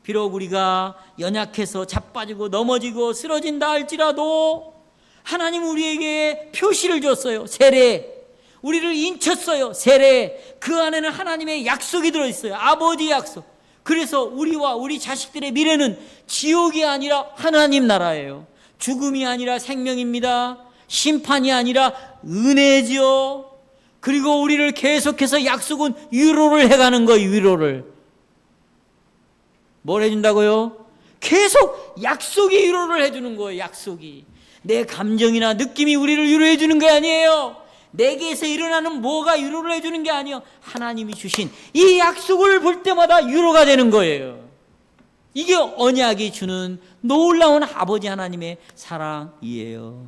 비록 우리가 연약해서 자빠지고 넘어지고 쓰러진다 할지라도 하나님 우리에게 표시를 줬어요. 세례. 우리를 인쳤어요. 세례. 그 안에는 하나님의 약속이 들어있어요. 아버지 약속. 그래서 우리와 우리 자식들의 미래는 지옥이 아니라 하나님 나라예요. 죽음이 아니라 생명입니다. 심판이 아니라 은혜지요. 그리고 우리를 계속해서 약속은 위로를 해가는 거예요. 위로를. 뭘 해준다고요? 계속 약속이 위로를 해주는 거예요. 약속이. 내 감정이나 느낌이 우리를 위로해 주는 게 아니에요. 내게서 일어나는 뭐가 위로를 해주는 게 아니에요. 하나님이 주신 이 약속을 볼 때마다 위로가 되는 거예요. 이게 언약이 주는 놀라운 아버지 하나님의 사랑이에요.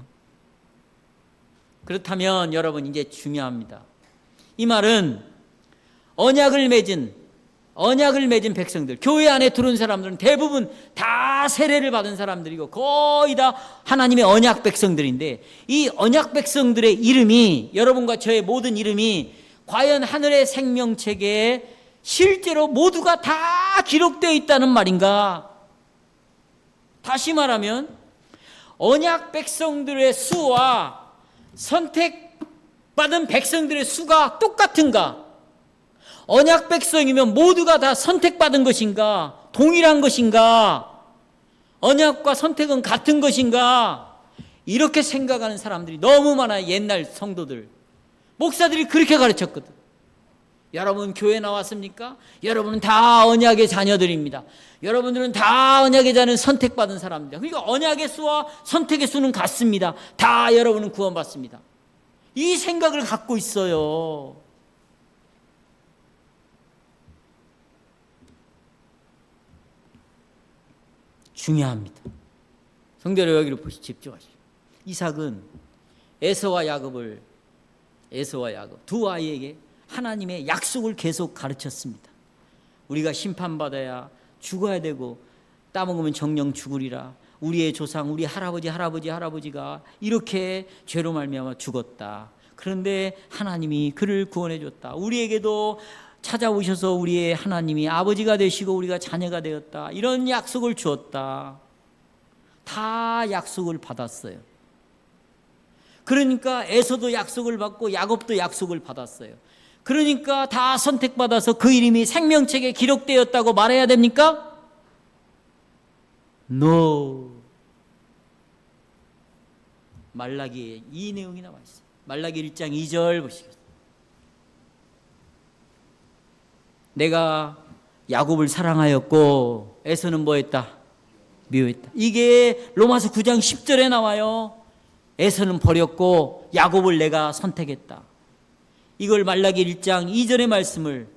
그렇다면 여러분, 이제 중요합니다. 이 말은 언약을 맺은 백성들, 교회 안에 들어온 사람들은 대부분 다 세례를 받은 사람들이고 거의 다 하나님의 언약 백성들인데, 이 언약 백성들의 이름이, 여러분과 저의 모든 이름이 과연 하늘의 생명책에 실제로 모두가 다 기록되어 있다는 말인가? 다시 말하면 언약 백성들의 수와 선택받은 백성들의 수가 똑같은가? 언약 백성이면 모두가 다 선택받은 것인가? 동일한 것인가? 언약과 선택은 같은 것인가? 이렇게 생각하는 사람들이 너무 많아요. 옛날 성도들. 목사들이 그렇게 가르쳤거든. 여러분 교회 나왔습니까? 여러분은 다 언약의 자녀들입니다. 여러분들은 다 언약의 자는 선택받은 사람입니다. 그러니까 언약의 수와 선택의 수는 같습니다. 다 여러분은 구원받습니다. 이 생각을 갖고 있어요. 중요합니다. 성도들 여기를 집중하십시오. 이삭은 에서와 야곱 두 아이에게 하나님의 약속을 계속 가르쳤습니다. 우리가 심판받아야 죽어야 되고 따먹으면 정령 죽으리라. 우리의 조상, 우리 할아버지가 이렇게 죄로 말미암아 죽었다. 그런데 하나님이 그를 구원해 줬다. 우리에게도 찾아오셔서 우리의 하나님이 아버지가 되시고 우리가 자녀가 되었다. 이런 약속을 주었다. 다 약속을 받았어요. 그러니까 에서도 약속을 받고 야곱도 약속을 받았어요. 그러니까 다 선택받아서 그 이름이 생명책에 기록되었다고 말해야 됩니까? No. 말라기에 이 내용이 나와 있어요. 말라기 1장 2절 보시겠습니다. 내가 야곱을 사랑하였고 에서는 뭐했다? 미워했다. 이게 로마서 9장 10절에 나와요. 에서는 버렸고 야곱을 내가 선택했다. 이걸 말라기 1장 2절의 말씀을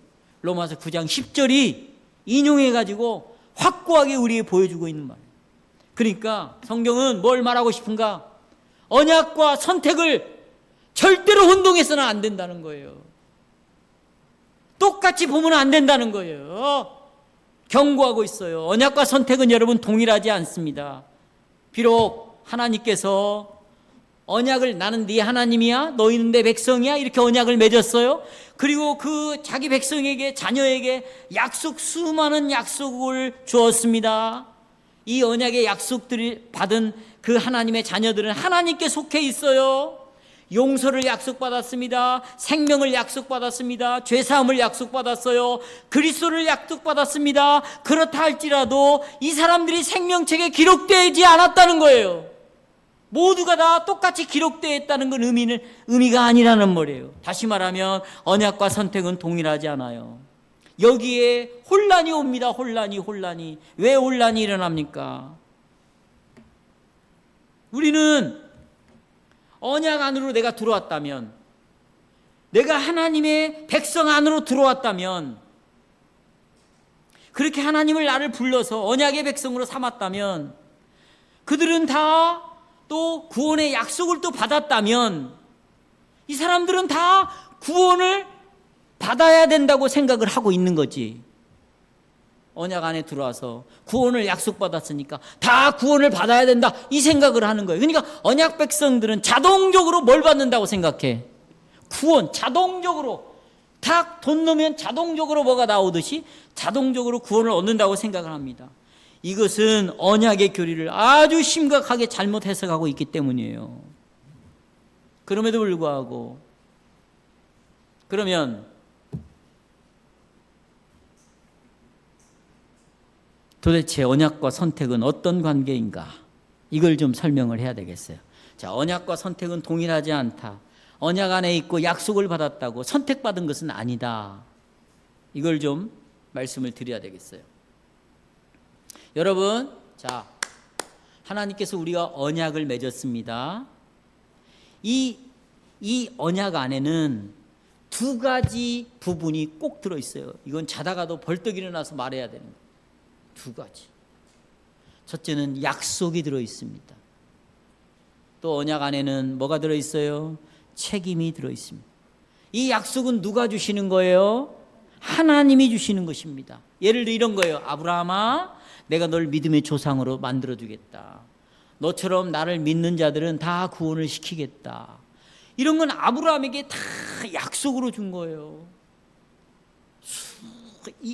로마서 9장 10절이 인용해가지고 확고하게 우리에게 보여주고 있는 말이에요. 그러니까 성경은 뭘 말하고 싶은가? 언약과 선택을 절대로 혼동해서는 안 된다는 거예요. 똑같이 보면 안 된다는 거예요. 경고하고 있어요. 언약과 선택은 여러분 동일하지 않습니다. 비록 하나님께서 언약을 나는 네 하나님이야, 너희는 내 백성이야 이렇게 언약을 맺었어요. 그리고 그 자기 백성에게, 자녀에게 수많은 약속을 주었습니다. 이 언약의 약속들을 받은 그 하나님의 자녀들은 하나님께 속해 있어요. 용서를 약속받았습니다. 생명을 약속받았습니다. 죄사함을 약속받았어요. 그리스도를 약속받았습니다. 그렇다 할지라도 이 사람들이 생명책에 기록되지 않았다는 거예요. 모두가 다 똑같이 기록되어 있다는 건 의미가 아니라는 말이에요. 다시 말하면 언약과 선택은 동일하지 않아요. 여기에 혼란이 옵니다. 혼란이. 왜 혼란이 일어납니까? 우리는 언약 안으로 내가 들어왔다면, 내가 하나님의 백성 안으로 들어왔다면, 그렇게 하나님을 나를 불러서 언약의 백성으로 삼았다면, 그들은 다 또 구원의 약속을 또 받았다면, 이 사람들은 다 구원을 받아야 된다고 생각을 하고 있는 거지. 언약 안에 들어와서 구원을 약속받았으니까 다 구원을 받아야 된다 이 생각을 하는 거예요. 그러니까 언약 백성들은 자동적으로 뭘 받는다고 생각해? 구원. 자동적으로 딱 돈 넣으면 자동적으로 뭐가 나오듯이 자동적으로 구원을 얻는다고 생각을 합니다. 이것은 언약의 교리를 아주 심각하게 잘못 해석하고 있기 때문이에요. 그럼에도 불구하고, 그러면 도대체 언약과 선택은 어떤 관계인가? 이걸 좀 설명을 해야 되겠어요. 자, 언약과 선택은 동일하지 않다. 언약 안에 있고 약속을 받았다고 선택받은 것은 아니다. 이걸 좀 말씀을 드려야 되겠어요. 여러분, 자, 하나님께서 우리가 언약을 맺었습니다. 이 언약 안에는 두 가지 부분이 꼭 들어있어요. 이건 자다가도 벌떡 일어나서 말해야 되는 거예요. 두 가지. 첫째는 약속이 들어있습니다. 또 언약 안에는 뭐가 들어있어요? 책임이 들어있습니다. 이 약속은 누가 주시는 거예요? 하나님이 주시는 것입니다. 예를 들어 이런 거예요. 아브라함아, 내가 널 믿음의 조상으로 만들어주겠다. 너처럼 나를 믿는 자들은 다 구원을 시키겠다. 이런 건 아브라함에게 다 약속으로 준 거예요.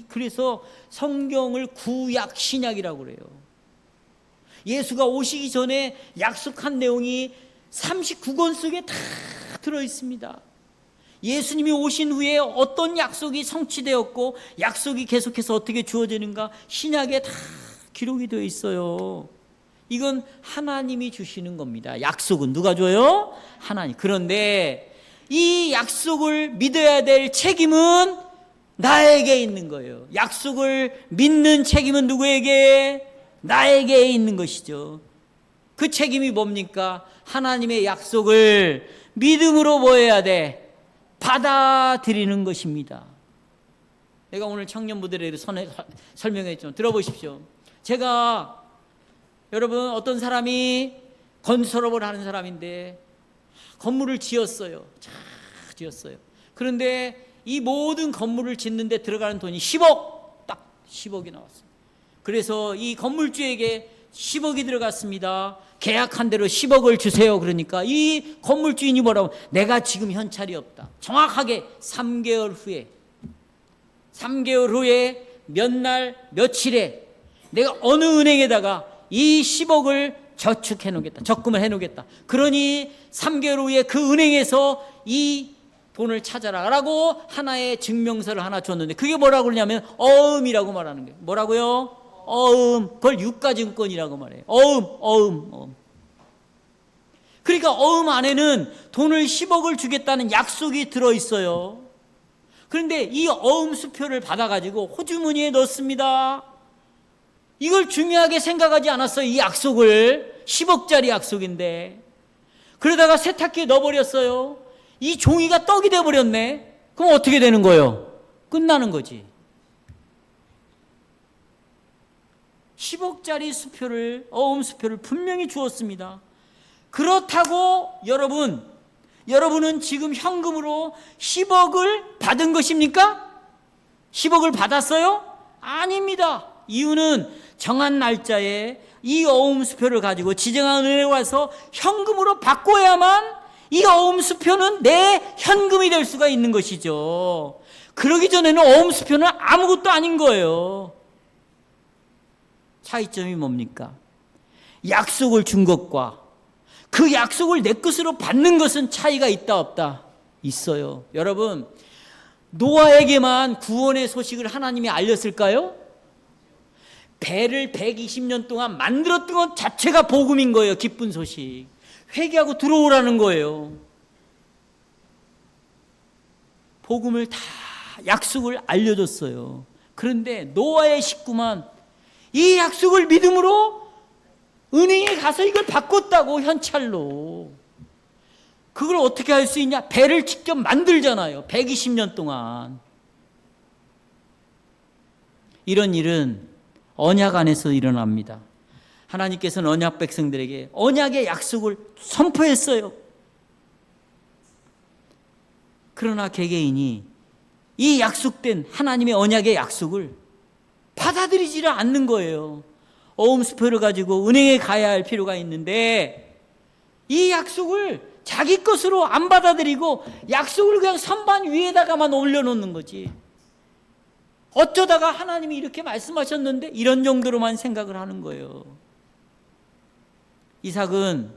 그래서 성경을 구약 신약이라고 그래요. 예수가 오시기 전에 약속한 내용이 39권 속에 다 들어있습니다. 예수님이 오신 후에 어떤 약속이 성취되었고 약속이 계속해서 어떻게 주어지는가 신약에 다 기록이 되어 있어요. 이건 하나님이 주시는 겁니다. 약속은 누가 줘요? 하나님. 그런데 이 약속을 믿어야 될 책임은 나에게 있는 거예요. 약속을 믿는 책임은 누구에게? 나에게 있는 것이죠. 그 책임이 뭡니까? 하나님의 약속을 믿음으로 뭐 해야 돼? 받아들이는 것입니다. 내가 오늘 청년부들에게 설명했죠. 들어보십시오. 제가 여러분 어떤 사람이 건설업을 하는 사람인데 건물을 지었어요. 잘 지었어요. 그런데 이 모든 건물을 짓는데 들어가는 돈이 10억, 딱 10억이 나왔어요. 그래서 이 건물주에게 10억이 들어갔습니다. 계약한 대로 10억을 주세요. 그러니까 이 건물주인이 뭐라고? 내가 지금 현찰이 없다. 정확하게 3개월 후에 몇 날 며칠에 내가 어느 은행에다가 이 10억을 저축해 놓겠다. 적금을 해 놓겠다. 그러니 3개월 후에 그 은행에서 이 돈을 찾아라라고 하나의 증명서를 하나 줬는데 그게 뭐라고 그러냐면 어음이라고 말하는 거예요. 뭐라고요? 그걸 유가증권이라고 말해요. 그러니까 안에는 돈을 10억을 주겠다는 약속이 들어있어요. 그런데 이 수표를 받아가지고 호주머니에 넣습니다. 이걸 중요하게 생각하지 않았어요. 이 약속을. 10억짜리 약속인데. 그러다가 세탁기에 넣어버렸어요. 이 종이가 떡이 돼버렸네. 그럼 어떻게 되는 거예요? 끝나는 거지. 10억짜리 수표를, 수표를 분명히 주었습니다. 그렇다고 여러분은 지금 현금으로 10억을 받은 것입니까? 10억을 받았어요? 아닙니다. 이유는 정한 날짜에 이 수표를 가지고 지정한 은행에 와서 현금으로 바꿔야만 이 수표는 내 현금이 될 수가 있는 것이죠. 그러기 전에는 수표는 아무것도 아닌 거예요. 차이점이 뭡니까? 약속을 준 것과 그 약속을 내 것으로 받는 것은 차이가 있다 없다? 있어요. 여러분, 노아에게만 구원의 소식을 하나님이 알렸을까요? 배를 120년 동안 만들었던 것 자체가 복음인 거예요. 기쁜 소식. 회개하고 들어오라는 거예요. 복음을 다 약속을 알려줬어요. 그런데 노아의 식구만 이 약속을 믿음으로 은행에 가서 이걸 바꿨다고, 현찰로. 그걸 어떻게 할 수 있냐? 배를 직접 만들잖아요. 120년 동안. 이런 일은 언약 안에서 일어납니다. 하나님께서는 언약 백성들에게 언약의 약속을 선포했어요. 그러나 개개인이 이 약속된 하나님의 언약의 약속을 받아들이지를 않는 거예요. 수표를 가지고 은행에 가야 할 필요가 있는데 이 약속을 자기 것으로 안 받아들이고 약속을 그냥 선반 위에다가만 올려놓는 거지. 어쩌다가 하나님이 이렇게 말씀하셨는데 이런 정도로만 생각을 하는 거예요. 이삭은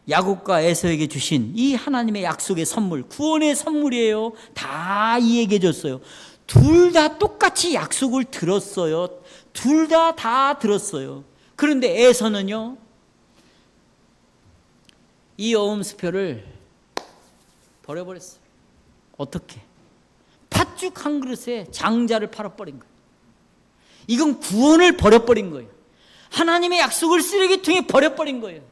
야곱과 에서에게 주신 이 하나님의 약속의 선물, 구원의 선물이에요. 다 이에게 줬어요. 둘 다 똑같이 약속을 들었어요. 둘 다 들었어요. 그런데 에서는요, 이 수표를 버려버렸어요. 어떻게? 팥죽 한 그릇에 장자를 팔아버린 거예요. 이건 구원을 버려버린 거예요. 하나님의 약속을 쓰레기통에 버려버린 거예요.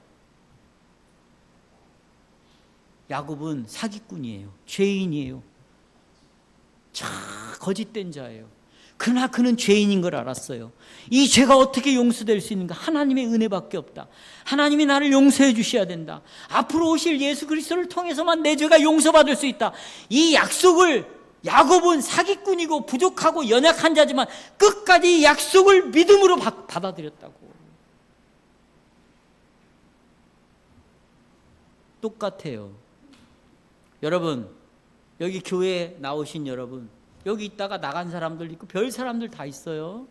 야곱은 사기꾼이에요. 죄인이에요. 거짓된 자예요. 그러나 그는 죄인인 걸 알았어요. 이 죄가 어떻게 용서될 수 있는가? 하나님의 은혜밖에 없다. 하나님이 나를 용서해 주셔야 된다. 앞으로 오실 예수 그리스도를 통해서만 내 죄가 용서받을 수 있다. 이 약속을, 야곱은 사기꾼이고 부족하고 연약한 자지만 끝까지 약속을 믿음으로 받아들였다고. 똑같아요. 여러분, 여기 교회에 나오신 여러분, 여기 있다가 나간 사람들 있고 별 사람들 다 있어요.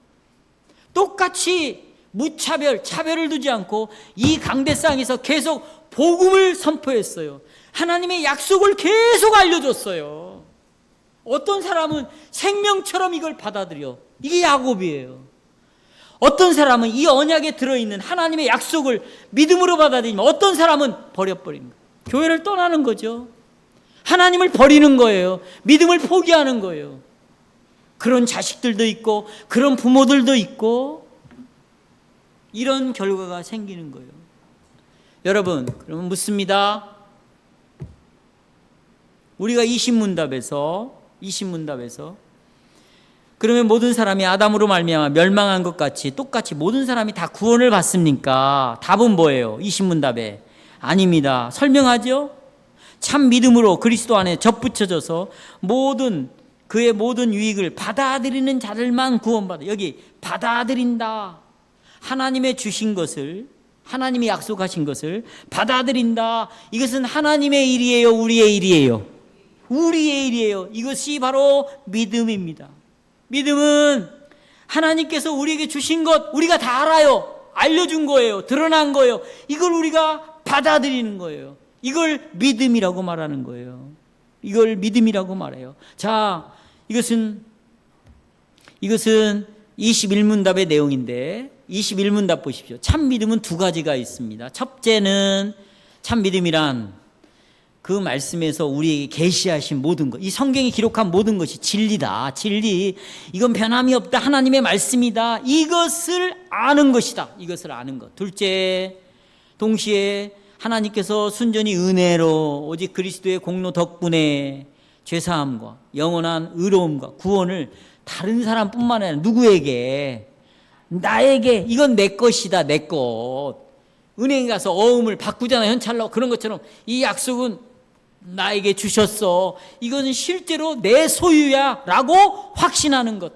똑같이 무차별, 차별을 두지 않고 이 강대상에서 계속 복음을 선포했어요. 하나님의 약속을 계속 알려줬어요. 어떤 사람은 생명처럼 이걸 받아들여. 이게 야곱이에요. 어떤 사람은 이 언약에 들어있는 하나님의 약속을 믿음으로 받아들이면 어떤 사람은 버려버리는 거예요. 교회를 떠나는 거죠. 하나님을 버리는 거예요. 믿음을 포기하는 거예요. 그런 자식들도 있고 그런 부모들도 있고 이런 결과가 생기는 거예요. 여러분, 그러면 묻습니다. 우리가 이 신문답에서 그러면 모든 사람이 아담으로 말미암아 멸망한 것 같이 똑같이 모든 사람이 다 구원을 받습니까? 답은 뭐예요? 이 신문답에 아닙니다. 설명하죠? 참 믿음으로 그리스도 안에 접붙여져서 그의 모든 유익을 받아들이는 자들만 구원받아. 여기 받아들인다. 하나님의 주신 것을, 하나님이 약속하신 것을 받아들인다. 이것은 하나님의 일이에요? 우리의 일이에요? 우리의 일이에요. 이것이 바로 믿음입니다. 믿음은 하나님께서 우리에게 주신 것 우리가 다 알아요. 알려준 거예요. 드러난 거예요. 이걸 우리가 받아들이는 거예요. 이걸 믿음이라고 말하는 거예요. 이걸 믿음이라고 말해요. 자, 이것은 21문답의 내용인데 21문답 보십시오. 참 믿음은 두 가지가 있습니다. 첫째는 참 믿음이란 그 말씀에서 우리에게 계시하신 모든 것, 이 성경이 기록한 모든 것이 진리다. 진리, 이건 변함이 없다. 하나님의 말씀이다. 이것을 아는 것이다. 이것을 아는 것. 둘째, 동시에 하나님께서 순전히 은혜로 오직 그리스도의 공로 덕분에 죄사함과 영원한 의로움과 구원을 다른 사람뿐만 아니라 누구에게, 나에게, 이건 내 것이다. 내 것. 은행에 가서 어음을 바꾸잖아, 현찰로. 그런 것처럼 이 약속은 나에게 주셨어. 이것은 실제로 내 소유야 라고 확신하는 것.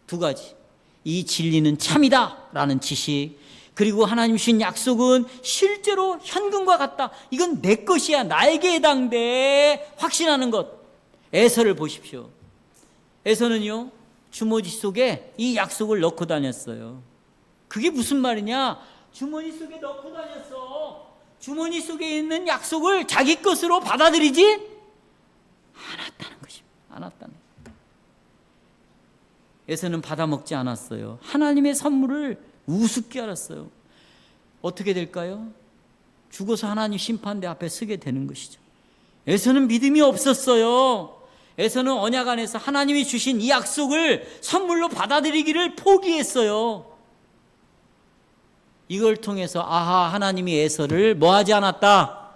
두 가지. 이 진리는 참이다 라는 지식, 그리고 하나님 주신 약속은 실제로 현금과 같다. 이건 내 것이야, 나에게 해당돼 확신하는 것. 에서를 보십시오. 에서는요, 주머니 속에 이 약속을 넣고 다녔어요. 그게 무슨 말이냐? 주머니 속에 넣고 다녔어. 주머니 속에 있는 약속을 자기 것으로 받아들이지 않았다는 것입니다. 않았다는 것입니다. 에서는 받아먹지 않았어요. 하나님의 선물을 우습게 알았어요. 어떻게 될까요? 죽어서 하나님 심판대 앞에 서게 되는 것이죠. 에서는 믿음이 없었어요. 에서는 언약 안에서 하나님이 주신 이 약속을 선물로 받아들이기를 포기했어요. 이걸 통해서 아하, 하나님이 에서를 뭐하지 않았다?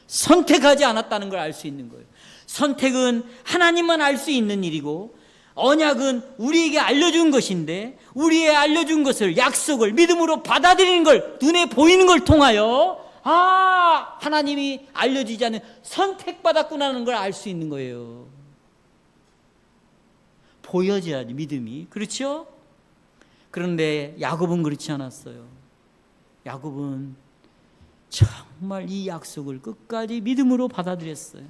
선택하지 않았다는 걸 알 수 있는 거예요. 선택은 하나님만 알 수 있는 일이고, 언약은 우리에게 알려준 것인데, 우리의 알려준 것을, 약속을 믿음으로 받아들이는 걸, 눈에 보이는 걸 통하여 아, 하나님이 알려주지 않은 선택받았구나는 걸 알 수 있는 거예요. 보여져야지 믿음이. 그렇죠? 그런데 야곱은 그렇지 않았어요. 야곱은 정말 이 약속을 끝까지 믿음으로 받아들였어요.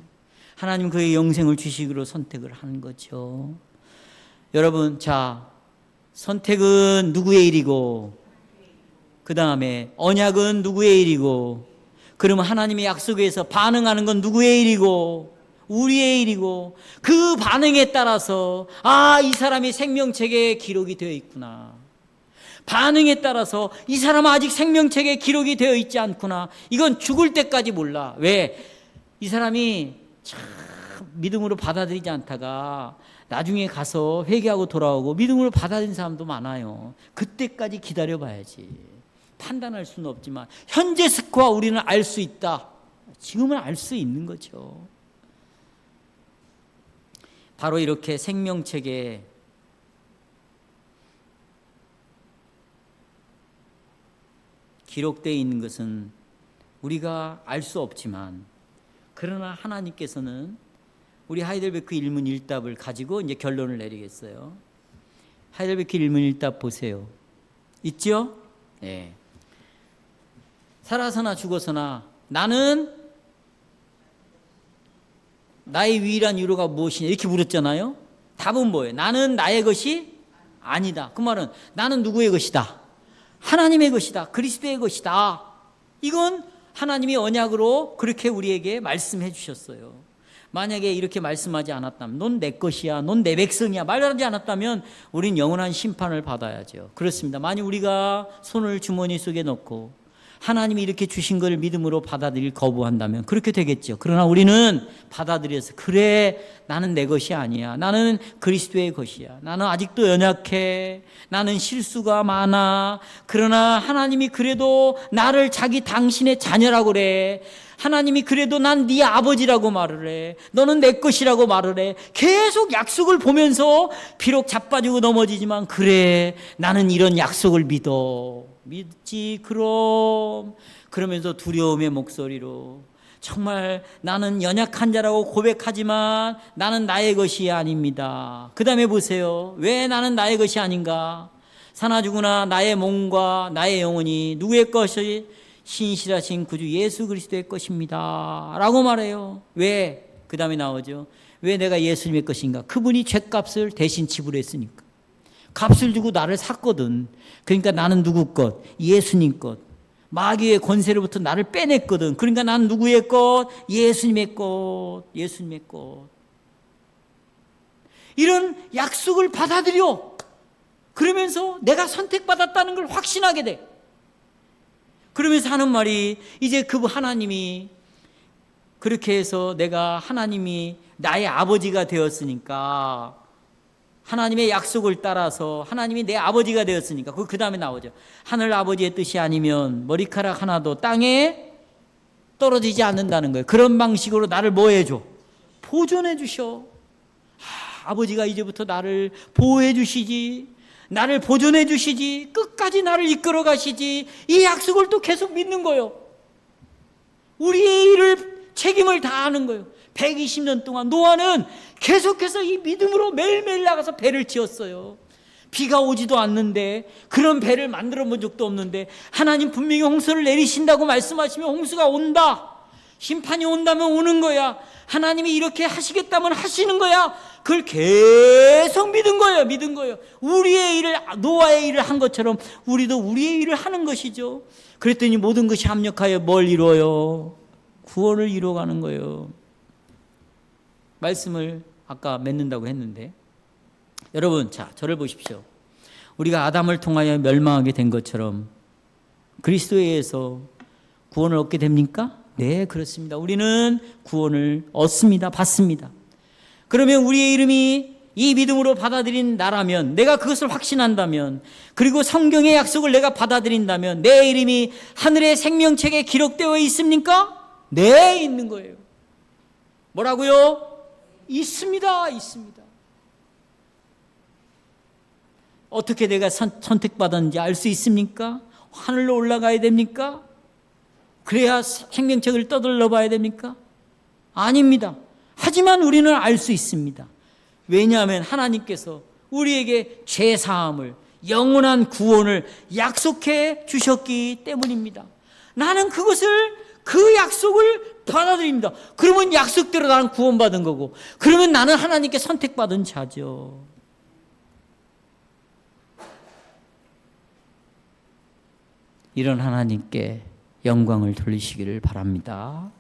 하나님 그의 영생을 주식으로 선택을 한 거죠. 여러분, 자, 선택은 누구의 일이고, 그 다음에 언약은 누구의 일이고, 그러면 하나님의 약속에서 반응하는 건 누구의 일이고, 우리의 일이고, 그 반응에 따라서 아, 이 사람이 생명책에 기록이 되어 있구나. 반응에 따라서 이 사람은 아직 생명책에 기록이 되어 있지 않구나. 이건 죽을 때까지 몰라. 왜? 이 사람이 참 믿음으로 받아들이지 않다가 나중에 가서 회개하고 돌아오고 믿음으로 받아들인 사람도 많아요. 그때까지 기다려봐야지. 판단할 수는 없지만 현재 스코어 우리는 알 수 있다. 지금은 알 수 있는 거죠. 바로 이렇게 생명책에 기록되어 있는 것은 우리가 알 수 없지만, 그러나 하나님께서는 우리 하이델베르크 일문일답을 가지고 이제 결론을 내리겠어요. 하이델베르크 일문일답 보세요. 있죠? 네. 살아서나 죽어서나 나는 나의 유일한 위로가 무엇이냐 이렇게 물었잖아요. 답은 뭐예요? 나는 나의 것이 아니다. 그 말은 나는 누구의 것이다? 하나님의 것이다. 그리스도의 것이다. 이건 하나님이 언약으로 그렇게 우리에게 말씀해 주셨어요. 만약에 이렇게 말씀하지 않았다면, 넌 내 것이야, 넌 내 백성이야 말하지 않았다면 우린 영원한 심판을 받아야죠. 그렇습니다. 만약 우리가 손을 주머니 속에 넣고 하나님이 이렇게 주신 걸 믿음으로 받아들일 거부한다면 그렇게 되겠죠. 그러나 우리는 받아들여서 그래, 나는 내 것이 아니야. 나는 그리스도의 것이야. 나는 아직도 연약해. 나는 실수가 많아. 그러나 하나님이 그래도 나를 자기 당신의 자녀라고 그래. 하나님이 그래도 난 네 아버지라고 말을 해. 너는 내 것이라고 말을 해. 계속 약속을 보면서 비록 자빠지고 넘어지지만 그래, 나는 이런 약속을 믿지 그럼. 그러면서 두려움의 목소리로 정말 나는 연약한 자라고 고백하지만 나는 나의 것이 아닙니다. 그 다음에 보세요. 왜 나는 나의 것이 아닌가? 사나 죽으나 나의 몸과 나의 영혼이 누구의 것이? 신실하신 구주 예수 그리스도의 것입니다 라고 말해요. 왜? 그 다음에 나오죠. 왜 내가 예수님의 것인가? 그분이 죗값을 대신 지불했으니까. 값을 주고 나를 샀거든. 그러니까 나는 누구 것? 예수님 것. 마귀의 권세로부터 나를 빼냈거든. 그러니까 나는 누구의 것? 예수님의 것. 예수님의 것. 이런 약속을 받아들여. 그러면서 내가 선택받았다는 걸 확신하게 돼. 그러면서 하는 말이 이제 그 하나님이 그렇게 해서 내가 하나님이 나의 아버지가 되었으니까 하나님의 약속을 따라서 하나님이 내 아버지가 되었으니까 그 다음에 나오죠. 하늘 아버지의 뜻이 아니면 머리카락 하나도 땅에 떨어지지 않는다는 거예요. 그런 방식으로 나를 뭐 해줘? 보존해 주셔. 아버지가 이제부터 나를 보호해 주시지, 나를 보존해 주시지, 끝까지 나를 이끌어 가시지, 이 약속을 또 계속 믿는 거예요. 우리의 일을 책임을 다하는 거예요. 120년 동안 노아는 계속해서 이 믿음으로 매일매일 나가서 배를 지었어요. 비가 오지도 않는데, 그런 배를 만들어 본 적도 없는데 하나님 분명히 홍수를 내리신다고 말씀하시면 홍수가 온다, 심판이 온다면 오는 거야, 하나님이 이렇게 하시겠다면 하시는 거야. 그걸 계속 믿은 거예요. 믿은 거예요. 우리의 일을, 노아의 일을 한 것처럼 우리도 우리의 일을 하는 것이죠. 그랬더니 모든 것이 합력하여 뭘 이루어요? 구원을 이루어가는 거예요. 말씀을 아까 맺는다고 했는데, 여러분, 자, 저를 보십시오. 우리가 아담을 통하여 멸망하게 된 것처럼 그리스도에 의해서 구원을 얻게 됩니까? 네, 그렇습니다. 우리는 구원을 얻습니다. 받습니다. 그러면 우리의 이름이 이 믿음으로 받아들인 나라면, 내가 그것을 확신한다면, 그리고 성경의 약속을 내가 받아들인다면 내 이름이 하늘의 생명책에 기록되어 있습니까? 네, 있는 거예요. 뭐라고요? 있습니다. 있습니다. 어떻게 내가 선택받았는지 알 수 있습니까? 하늘로 올라가야 됩니까? 그래야 생명책을 떠들러 봐야 됩니까? 아닙니다. 하지만 우리는 알 수 있습니다. 왜냐하면 하나님께서 우리에게 죄사함을, 영원한 구원을 약속해 주셨기 때문입니다. 나는 그 약속을 받아들입니다. 그러면 약속대로 나는 구원받은 거고, 그러면 나는 하나님께 선택받은 자죠. 이런 하나님께 영광을 돌리시기를 바랍니다.